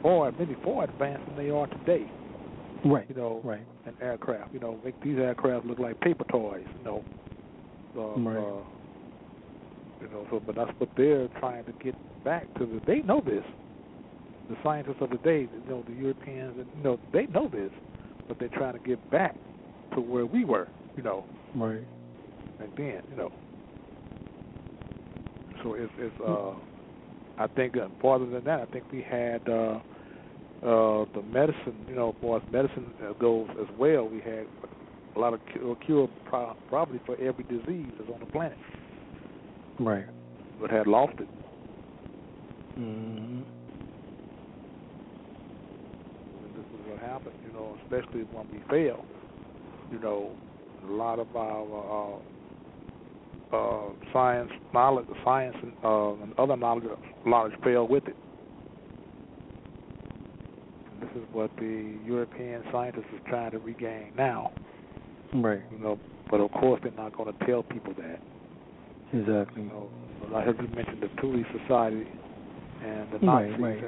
far advanced than they are today. Right. Right. And aircraft, make these aircraft look like paper toys, right. So, but that's what they're trying to get back to. They know this. The scientists of the day, the Europeans, they know this, but they're trying to get back to where we were, Right. Back then, So it's I think farther than that, I think we had the medicine, as far as medicine goes as well. We had a lot of cure probably for every disease that's on the planet. Right. But had lost it. Mm-hmm. This is what happened, especially when we fail. A lot of our science and other knowledge fail with it. And this is what the European scientists is trying to regain now. Right. But of course they're not going to tell people that. Exactly. I heard you mention the Thule Society and the Nazis, right.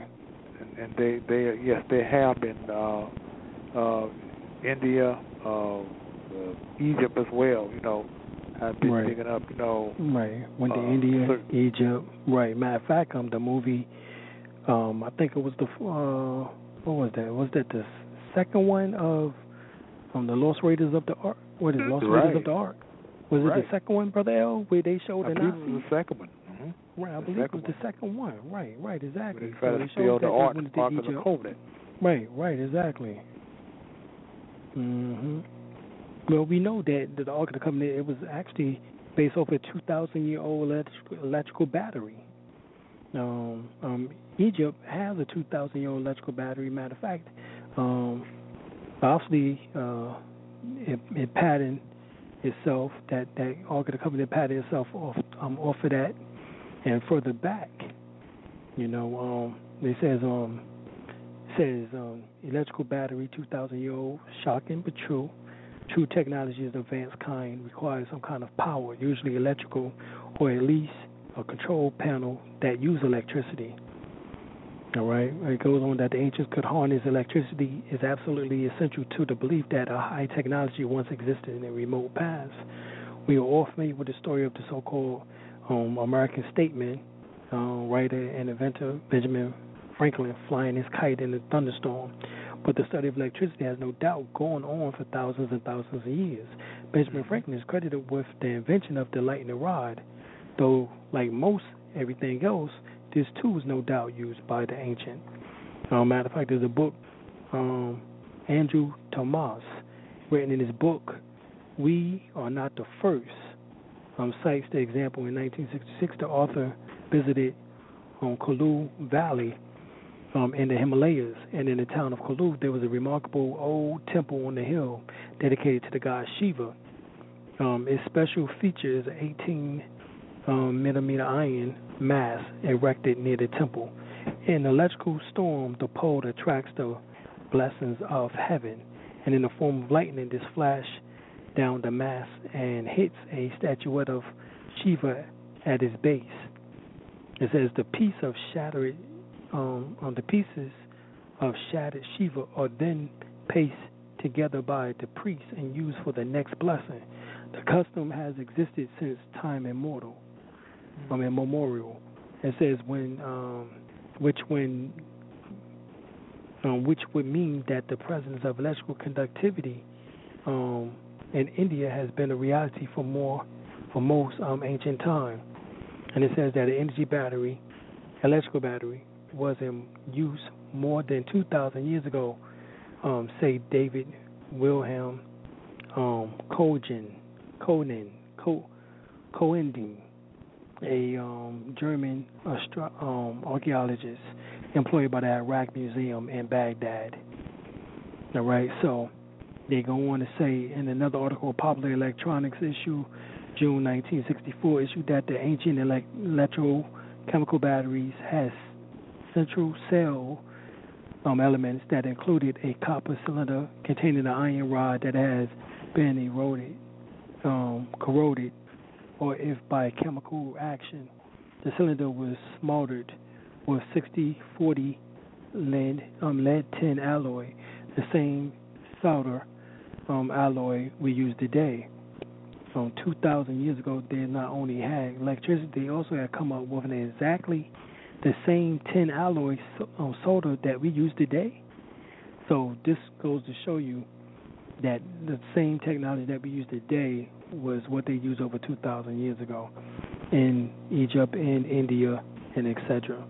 And they have been India, Egypt as well. Have been picking up. Right. Went to India, Egypt. Right. Matter of fact, the movie. I think it was what was that? Was that the second one of the Lost Raiders of the Ark? What is Lost Raiders of the Ark? Was it the second one, Brother L, where they showed the Nazis? I believe it was the second one. Mm-hmm. Right, I believe it was the second one. Right, exactly. They tried to steal the Ark of the Covenant. Right, exactly. Mm-hmm. Well, we know that the Ark of the Covenant, it was actually based off a 2,000-year-old electrical battery. Egypt has a 2,000-year-old electrical battery. Matter of fact, obviously, it patterned itself, that Ark of the Covenant patterned itself off of that, and further back, it says electrical battery, 2,000-year-old, shocking but true. True technology is advanced kind, requires some kind of power, usually electrical, or at least a control panel that use electricity. All right. It goes on that the ancients could harness electricity is absolutely essential to the belief that a high technology once existed in a remote past. We are all familiar with the story of the so-called American statesman, writer and inventor Benjamin Franklin flying his kite in a thunderstorm. But the study of electricity has no doubt gone on for thousands and thousands of years. Benjamin Franklin is credited with the invention of the lightning rod, though, like most everything else, this too was no doubt used by the ancient. Matter of fact, there's a book, Andrew Thomas, written in his book, We Are Not the First, cites the example in 1966 the author visited Kulu Valley in the Himalayas, and in the town of Kulu there was a remarkable old temple on the hill dedicated to the god Shiva. Its special feature is an 18 millimeter iron mast erected near the temple. In an electrical storm, the pole attracts the blessings of heaven, and in the form of lightning, this flash down the mast and hits a statuette of Shiva at its base. It says the pieces of shattered Shiva are then pasted together by the priest and used for the next blessing. The custom has existed since time immemorial. It says when which would mean that the presence of electrical conductivity in India has been a reality for most ancient time. And it says that an electrical battery, was in use more than 2,000 years ago, say David Wilhelm Koenig, a German archaeologist employed by the Iraq Museum in Baghdad. All right, so they go on to say in another article, Popular Electronics issue, June 1964, issued that the ancient electrochemical batteries has central cell elements that included a copper cylinder containing an iron rod that has been corroded, or if by chemical action, the cylinder was smothered with 60-40 lead tin alloy, the same solder alloy we use today. 2,000 years ago, they not only had electricity, they also had come up with exactly the same tin alloy solder that we use today. So this goes to show you that the same technology that we use today was what they used over 2,000 years ago in Egypt, in India, and etc.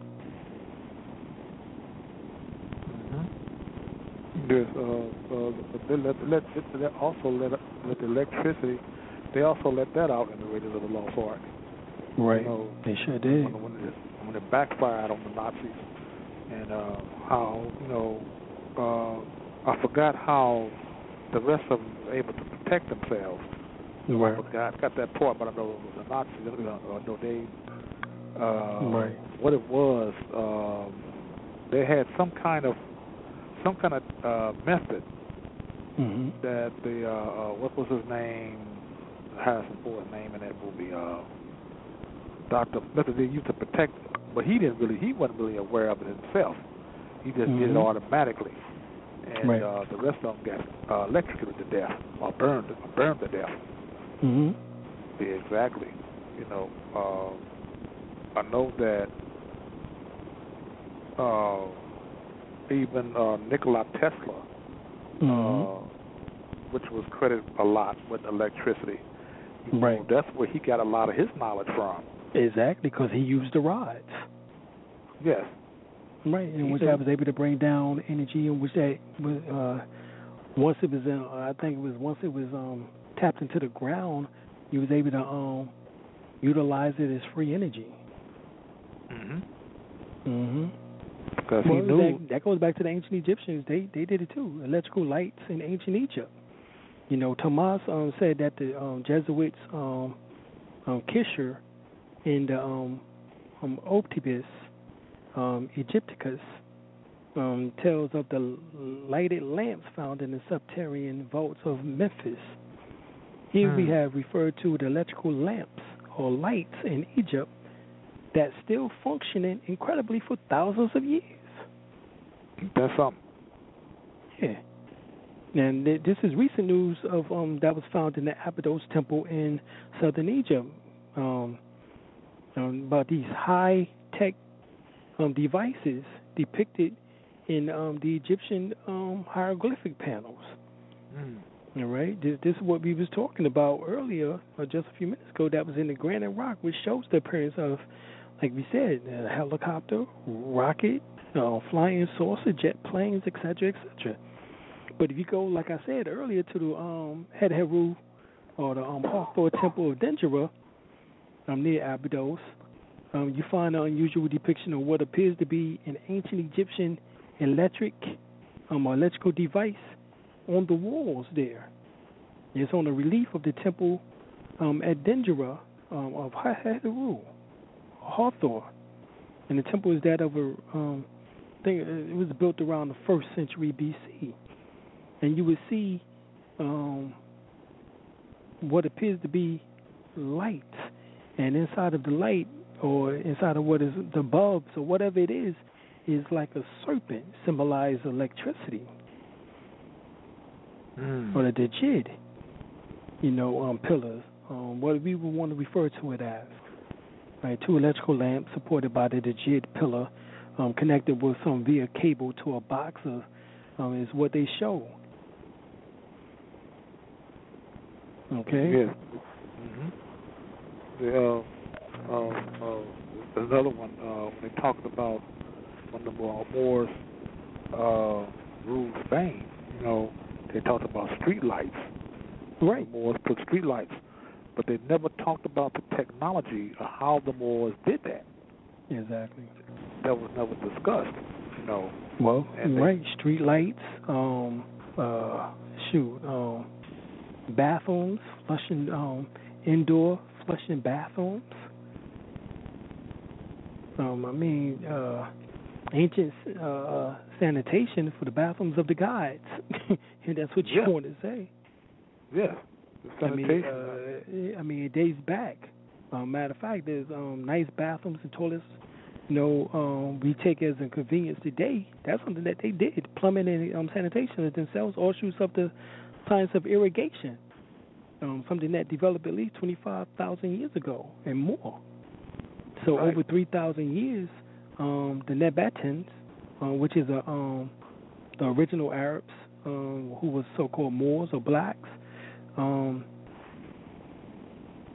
Yes, they also let the electricity. They also let that out in the Raiders of the Lost Ark. Right, they sure did. When it backfired on the Nazis, and how I forgot how the rest of them were able to protect themselves. Right. I got that part, but I know it was the Nazis. Right. What it was, they had some kind of method that what was his name? Harrison Ford's name in that movie. Dr. Method they used to protect, but he wasn't really aware of it himself. He just did it automatically, and the rest of them got electrocuted to death or burned to death. Yeah, exactly. I know that even Nikola Tesla, which was credited a lot with electricity. Right. That's where he got a lot of his knowledge from. Exactly, because he used the rods. Yes. Right, and which I was able to bring down energy, and which that was once it was tapped into the ground, he was able to utilize it as free energy. Because he knew that goes back to the ancient Egyptians. They did it too. Electrical lights in ancient Egypt. Tomas said that the Jesuits Kisher in the Optibus Egypticus tells of the lighted lamps found in the subterranean vaults of Memphis. Here we have referred to the electrical lamps or lights in Egypt that's still functioning incredibly for thousands of years. That's something. Yeah. And this is recent news of that was found in the Abydos Temple in southern Egypt about these high-tech devices depicted in the Egyptian hieroglyphic panels. All right, this is what we was talking about earlier, or just a few minutes ago. That was in the granite rock, which shows the appearance of, like we said, a helicopter, rocket, flying saucer, jet planes, etc., etc. But if you go, like I said earlier, to the Het Heru, or the Hathor Temple of Dendera, near Abydos, you find an unusual depiction of what appears to be an ancient Egyptian electrical device on the walls there. It's on the relief of the temple at Dendera of Het Heru, Hathor, and the temple is that of it was built around the 1st century BC. And you would see what appears to be light, and inside of the light, or inside of what is the bulbs, or whatever it is like a serpent, symbolizes electricity, or the Djid, pillars, what we would want to refer to it as. Right, 2 electrical lamps supported by the Djid pillar connected with some via cable to a boxer is what they show. Okay. Yes. There's another one when they talked about one of the Moors ruled Spain. They talked about street lights. Right. The Moors put street lights, but they never talked about the technology of how the Moors did that. Exactly. That was never discussed. Well, right. Street lights. Bathrooms, flushing, indoor flushing bathrooms. Ancient sanitation for the bathrooms of the gods. And that's what you want to say. Yeah. The sanitation. It dates back. Matter of fact, there's nice bathrooms and toilets. We take as a convenience today. That's something that they did. Plumbing and sanitation themselves all shoots up the science of irrigation. Something that developed at least 25,000 years ago and more. So over 3,000 years, the Nabateans, which is the original Arabs who was so-called Moors or blacks,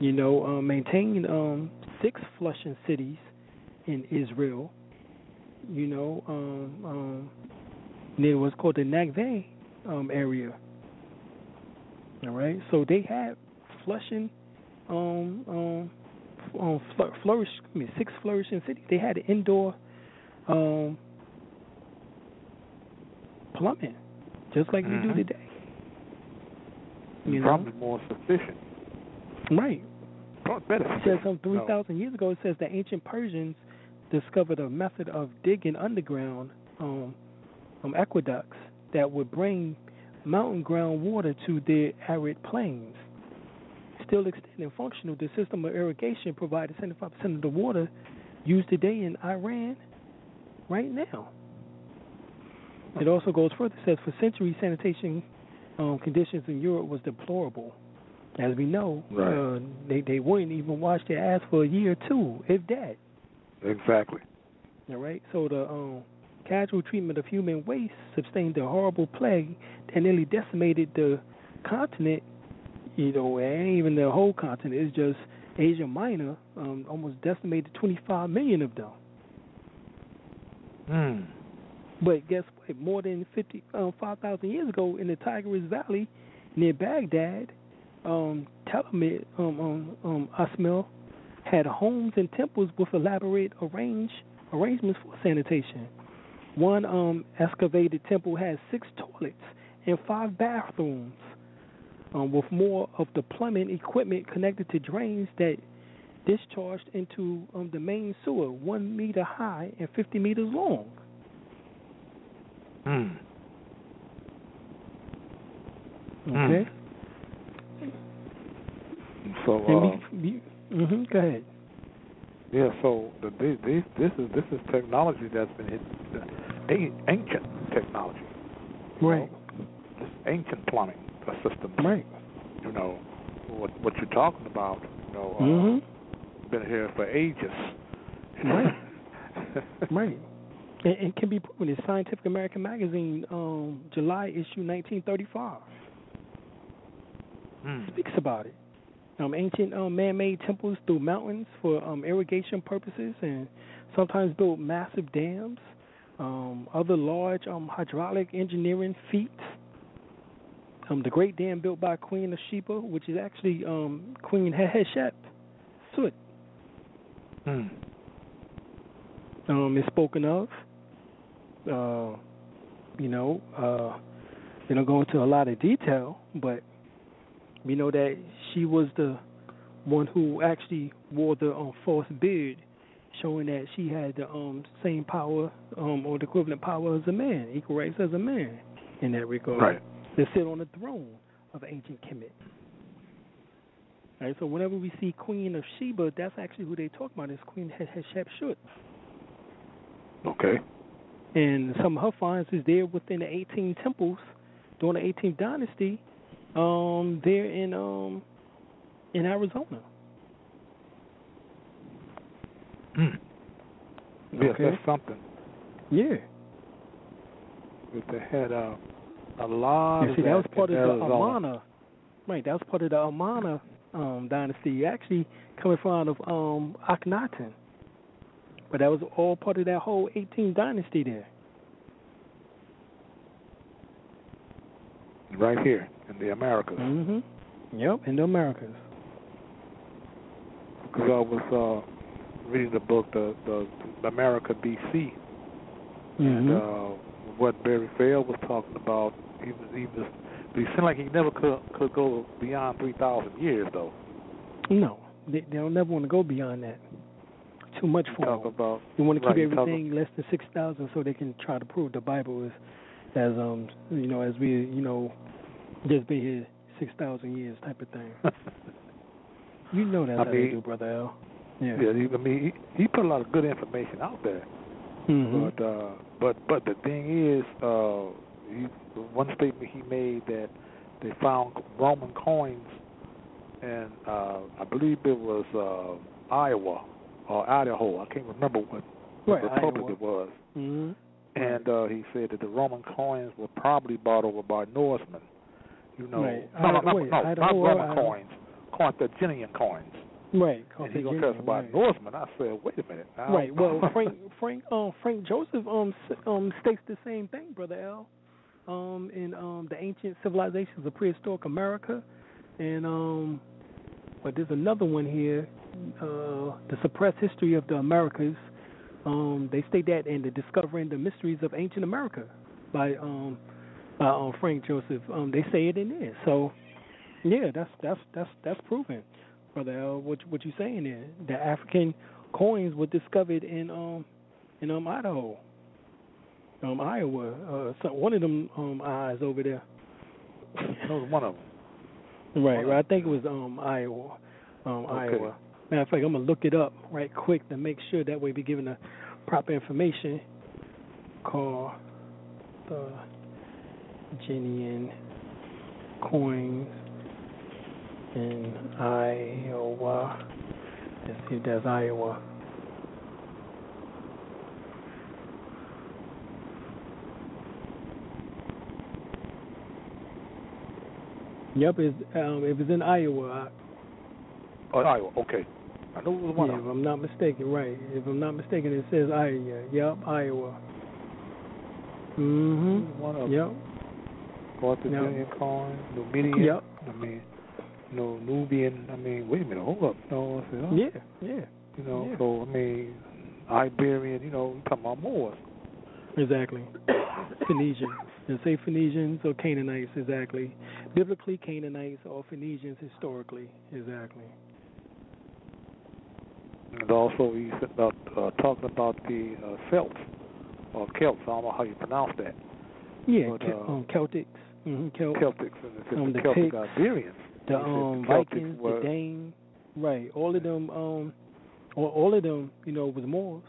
maintained 6 flushing cities in Israel. Near what's called the Negev area. All right, so they had flushing, 6 flourishing cities. They had indoor plumbing, just like we do today. Probably more sufficient. Right. Better. It says 3,000 years ago. It says the ancient Persians discovered a method of digging underground aqueducts that would bring mountain groundwater to their arid plains. Still extending functional, the system of irrigation provided 75% of the water used today in Iran right now. It also goes further. It says for centuries, sanitation conditions in Europe was deplorable. As we know, they wouldn't even wash their ass for a year or two, if that. Exactly. All right. So the casual treatment of human waste sustained a horrible plague that nearly decimated the continent. And even the whole continent. It's just Asia Minor, almost decimated 25 million of them. But guess what? More than 5,000 years ago, in the Tigris Valley near Baghdad, Ptolemy Asmil had homes and temples with elaborate arrangements for sanitation. One excavated temple had 6 toilets and 5 bathrooms, with more of the plumbing equipment connected to drains that discharged into the main sewer, 1 meter high and 50 meters long. Okay. So, go ahead. Yeah. So this is technology that's been ancient technology. Right. This ancient plumbing system. Right. What you're talking about. Been here for ages. Right. Right. And can be proven in Scientific American Magazine, July issue 1935. Speaks about it. Ancient man-made temples through mountains for irrigation purposes, and sometimes built massive dams. Other large hydraulic engineering feats. The Great Dam built by Queen of Sheba, which is actually Queen Hatshepsut. Is spoken of. They don't go into a lot of detail, but we know that she was the one who actually wore the false beard, showing that she had the same power or the equivalent power as a man, equal rights as a man in that regard. Right. To sit on the throne of ancient Kemet. All right, so whenever we see Queen of Sheba, that's actually who they talk about, is Queen Hatshepsut. Okay. And some of her finds is there within the 18 temples during the 18th dynasty, there in Arizona. Yes, that's something. Yeah. They had a lot of see, that was part of Arizona. the Amana. Right, that was part of the Amana dynasty, actually coming from out of Akhenaten. But that was all part of that whole 18th dynasty there. Right here in the Americas. Mm-hmm. Yep, in the Americas. Because I was reading the book, the America BC, and what Barry Fair was talking about, but he seemed like he never could go beyond 3,000 years, though. No, they don't never want to go beyond that. Too much for them. They want to keep everything less than 6,000 so they can try to prove the Bible is as as we just been here 6,000 years type of thing. You know that's how they do, Brother L. Yeah. He put a lot of good information out there. But the thing is, one statement he made that they found Roman coins, and I believe it was Iowa or Idaho. I can't remember what republic it was. Mm-hmm. And he said that the Roman coins were probably brought over by Norsemen. Not Roman coins, Carthaginian coins. Right, and he gonna tell us about Norsemen. I said, wait a minute. Right. Well, Frank Joseph states the same thing, Brother L. In the ancient civilizations of prehistoric America, and but there's another one here, the suppressed history of the Americas. They state that in the Discovering the Mysteries of Ancient America by Frank Joseph. They say it in there. So yeah, that's proven, Brother L. What you saying there? The African coins were discovered in Idaho, Iowa. One of them eyes over there. That was one of them. Right. I think it was Iowa. Iowa. Matter of fact, I'm gonna look it up right quick to make sure that way we're giving the proper information. Call the Genian coins in Iowa. Let's see if that's Iowa. Yep, it was in Iowa. Iowa, okay. I know it was one of them. If I'm not mistaken, right. If I'm not mistaken, it says Iowa. Yep, Iowa. Mm-hmm. One of them. Yep. Carthaginian coin, Numidian. Yep. Nubian. Wait a minute, hold up. No, I said, Yeah. So, Iberian, you're talking about Moors. Exactly. Phoenicians. And say Phoenicians or Canaanites, exactly. Biblically, Canaanites or Phoenicians historically, exactly. And also, he's talking about the Celts, or Celts, I don't know how you pronounce that. Yeah, Celtics. Celtics, and the Celtic Iberians. The Vikings, the Danes, right. All of them, was Moors.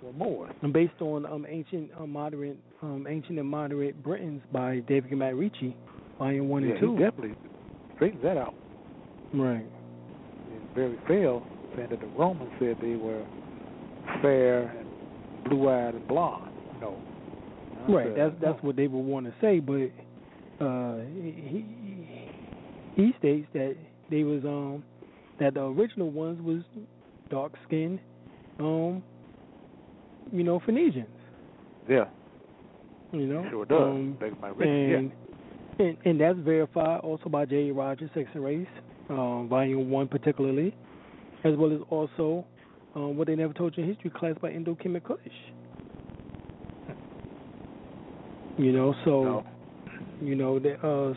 Were Moors. And based on Ancient and Moderate Britons by David Matt-Ricci, Volume 1 and 2. He definitely straightens that out. Right. And Barry Fail saying that the Romans said they were fair and blue-eyed and blonde. Right. That's what they would want to say, but he states that they was that the original ones was dark-skinned, Phoenicians. Yeah. Sure does. And that's verified also by J. Rogers, Sex and Race, Volume 1 particularly, as well as also what they never told you in history class by Indo-Kemet Kush.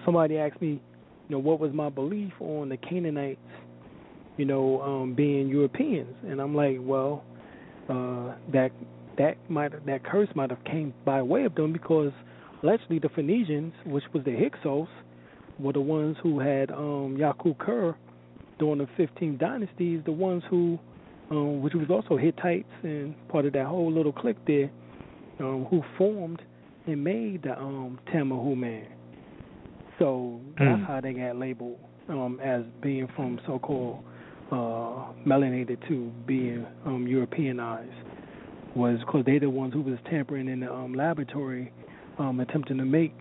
Somebody asked me, what was my belief on the Canaanites, being Europeans, and I'm like, well, that curse might have came by way of them because allegedly the Phoenicians, which was the Hyksos, were the ones who had Yakub Ker during the 15th dynasty, the ones who, which was also Hittites and part of that whole little clique there, who formed and made the Tamahu man. So that's how they got labeled as being from so-called melanated to being Europeanized. was because they're the ones who was tampering in the laboratory, attempting to make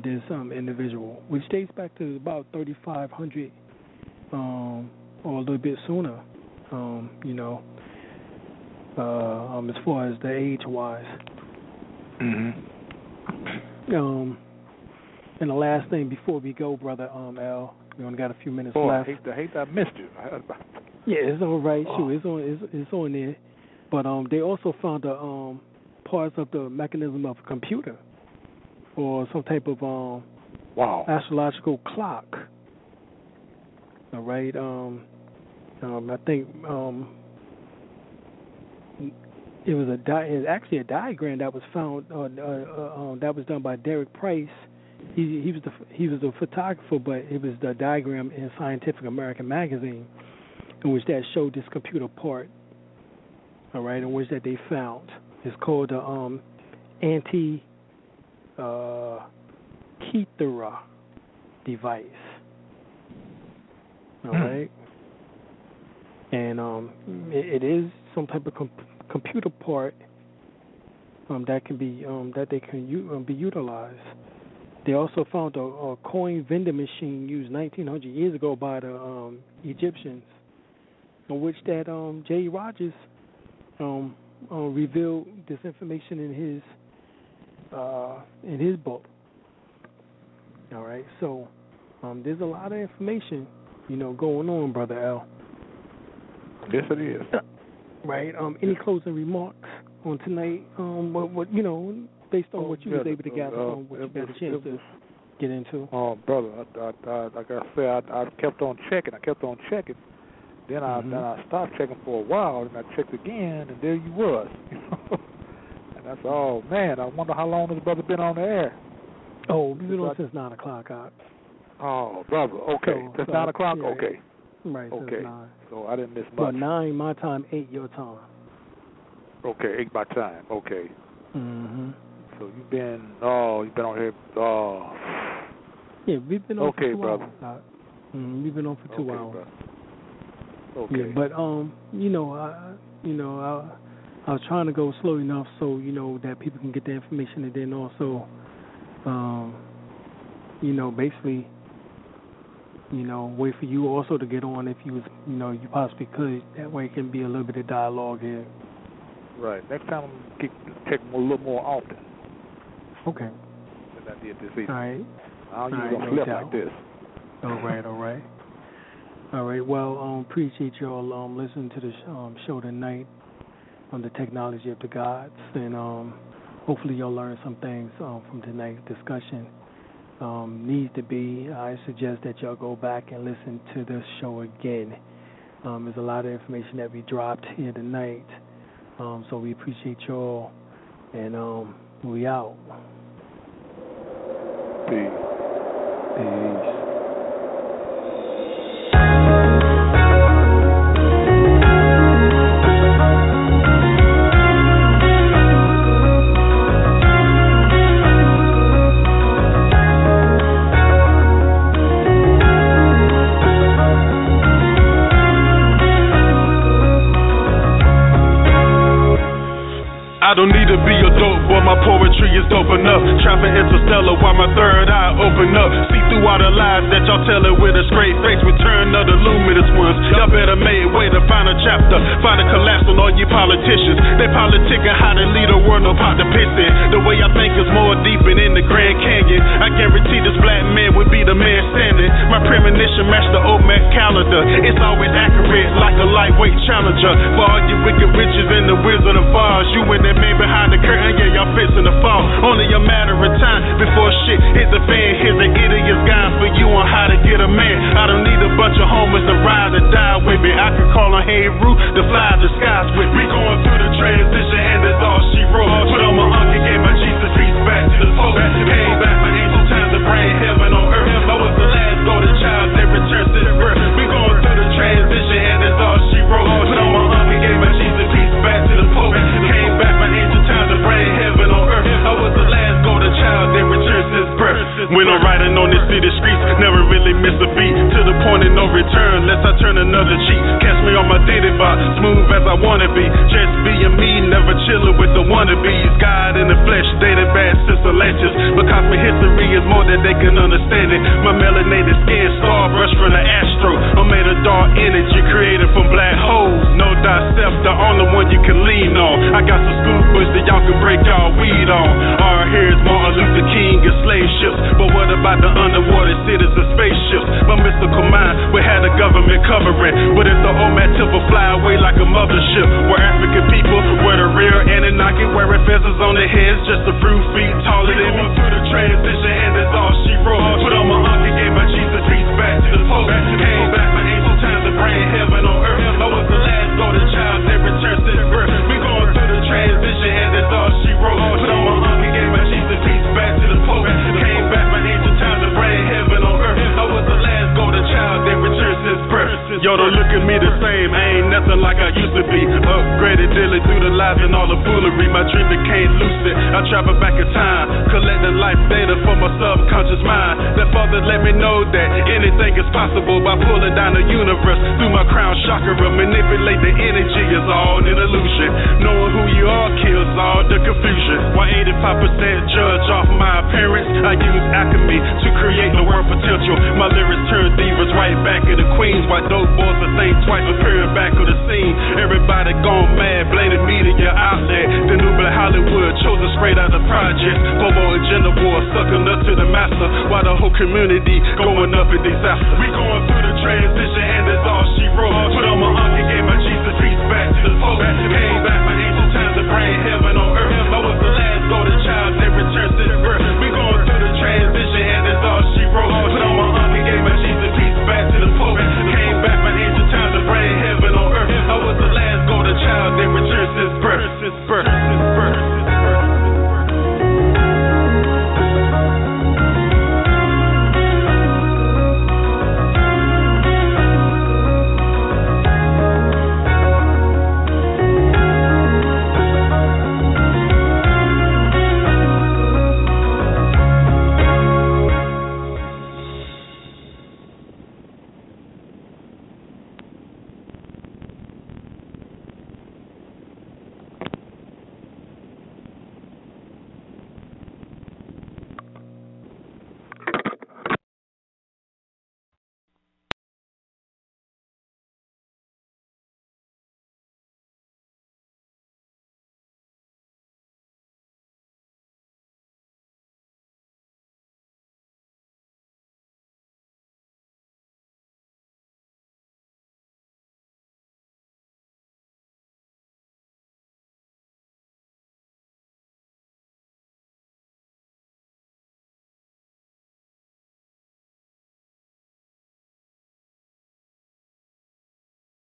this individual, which dates back to about 3,500 or a little bit sooner, as far as the age-wise. Mm-hmm. And the last thing before we go, Brother Al, we only got a few minutes left. I hate that I missed you. Yeah, it's all right. Sure, it's on there. But they also found the parts of the mechanism of a computer or some type of astrological clock. All right. I think it was actually a diagram that was found that was done by Derek Price. He was a photographer, but it was the diagram in Scientific American magazine, in which that showed this computer part. All right, in which that they found. It's called the Anti-Kythera device. All right, and it is some type of computer part that can be be utilized. They also found a coin vending machine used 1,900 years ago by the Egyptians, in which that J. Rogers revealed this information in his book. All right, so there's a lot of information, going on, Brother Al. Yes, it is. Right. Any closing remarks on tonight? What based on what you was able to gather from what you got a chance to get into? Oh, brother, like I said, I kept on checking. Then I stopped checking for a while, and I checked again, and there you was. And that's all. Man, I wonder how long this brother been on the air. Oh, we've been on since 9 o'clock. Oh, brother. Okay, since 9 o'clock. Yeah, okay. Right. Okay. Since 9. So I didn't miss much. Well, 9 my time, 8 your time. Okay, 8 my time. Okay. Mhm. So you've been on here. Yeah, we've been on for 2 brother. hours. We've been on for 2 hours. Brother. Okay. Yeah, but I was trying to go slow enough so that people can get the information, and then also, basically, wait for you also to get on if you you possibly could. That way, it can be a little bit of dialogue here. Right. Next time, check a little more often. Okay. Than I did this evening. All right. I'll use a flip like this. All right. All right. Well, appreciate y'all listening to the show tonight on the technology of the gods, and hopefully y'all learn some things from tonight's discussion. Needs to be, I suggest that y'all go back and listen to this show again. There's a lot of information that we dropped here tonight, so we appreciate y'all, and we out. Peace. I don't need to be a dope boy, my poetry is dope enough. Trapping interstellar while my third eye open up. See through all the lies that y'all telling with a straight face. Return of the luminous ones. Y'all better make way to find a chapter. Find a collapse on all you politicians. They politicking how to lead a world, no pot to piss in. The way I think is more deep and in the Grand Canyon. I guarantee this black man would be the man standing. My premonition matched the Olmec calendar. It's always accurate like a lightweight challenger. For all you wicked witches and the Wizard of Oz, you and that man behind the curtain, yeah, y'all fixing to fall. Only a matter of time before shit hit the fan. Here's an idiot's guide for you on how to get a man. I don't need a bunch of homies to ride or die with me. I can call on Hey Roo to fly the skies with me. Going through the transition and that's all she wrote. Put on my uncle, gave my Jesus peace back to the folk. Came back for angel time to bring heaven on earth. I was the last golden child that returned to the birth. We going through the transition and that's all she wrote. Put on my uncle, gave my Jesus peace back to the folk. Came back for angel time to bring heaven on earth. I was the last golden child that returned since birth. When I'm riding on the city streets, never really miss a beat. To the point of no return, unless I turn another cheek. Catch me on my daily box, smooth as I wanna be. Just being me, never chilling with the wannabes. God in the flesh, dated bad sister latches. Because my history is more than they can understand it. My melanated skin, star brush from the astro. I'm made of dark energy, created from black holes. Know thyself, the only one you can lean on. I got some scoop bush that y'all can break y'all weed on. Our here is Martin Luther King and slave ships. But what about the underwater cities and spaceships? My mystical mind, we had the government covering. But if the old man will fly away like a mothership, where African people were the real Anunnaki, wearing feathers on their heads, just a few feet taller than me. Through the transition, and that's all she wrote. Put on my uncle, gave my Jesus peace back to the Pope. Came back my ancient times to bring heaven on earth. I was the last golden child that returned since birth. We going through the transition, and that's all she wrote. Put on my uncle, gave my Jesus peace back to the Pope. Came back my ancient times to bring heaven on earth. I was the last golden child that returned since birth. Yo, don't look at me the same, I ain't nothing like I used to be. Upgraded daily through the lies and all the foolery. My dream became lucid, I travel back in time, collecting life data for my subconscious mind. That father let me know that anything is possible by pulling down the universe through my crown chakra. Manipulate the energy is all an illusion. Knowing who you are kills all the confusion. Why 85% judge off my appearance? I use alchemy to create the world potential. My lyrics turn divas right back into queens. Why dope boys that think twice appearing back on the scene? Everybody gone mad, blaming media outlet. The new black Hollywood chosen straight out the project. Bobo agenda war, sucking up to the master. While the whole community going up in disaster. We going through the transition, and that's all she wrote. Put on my uncle, gave my Jesus peace back to the Pope. Came back my ancient times to bring heaven on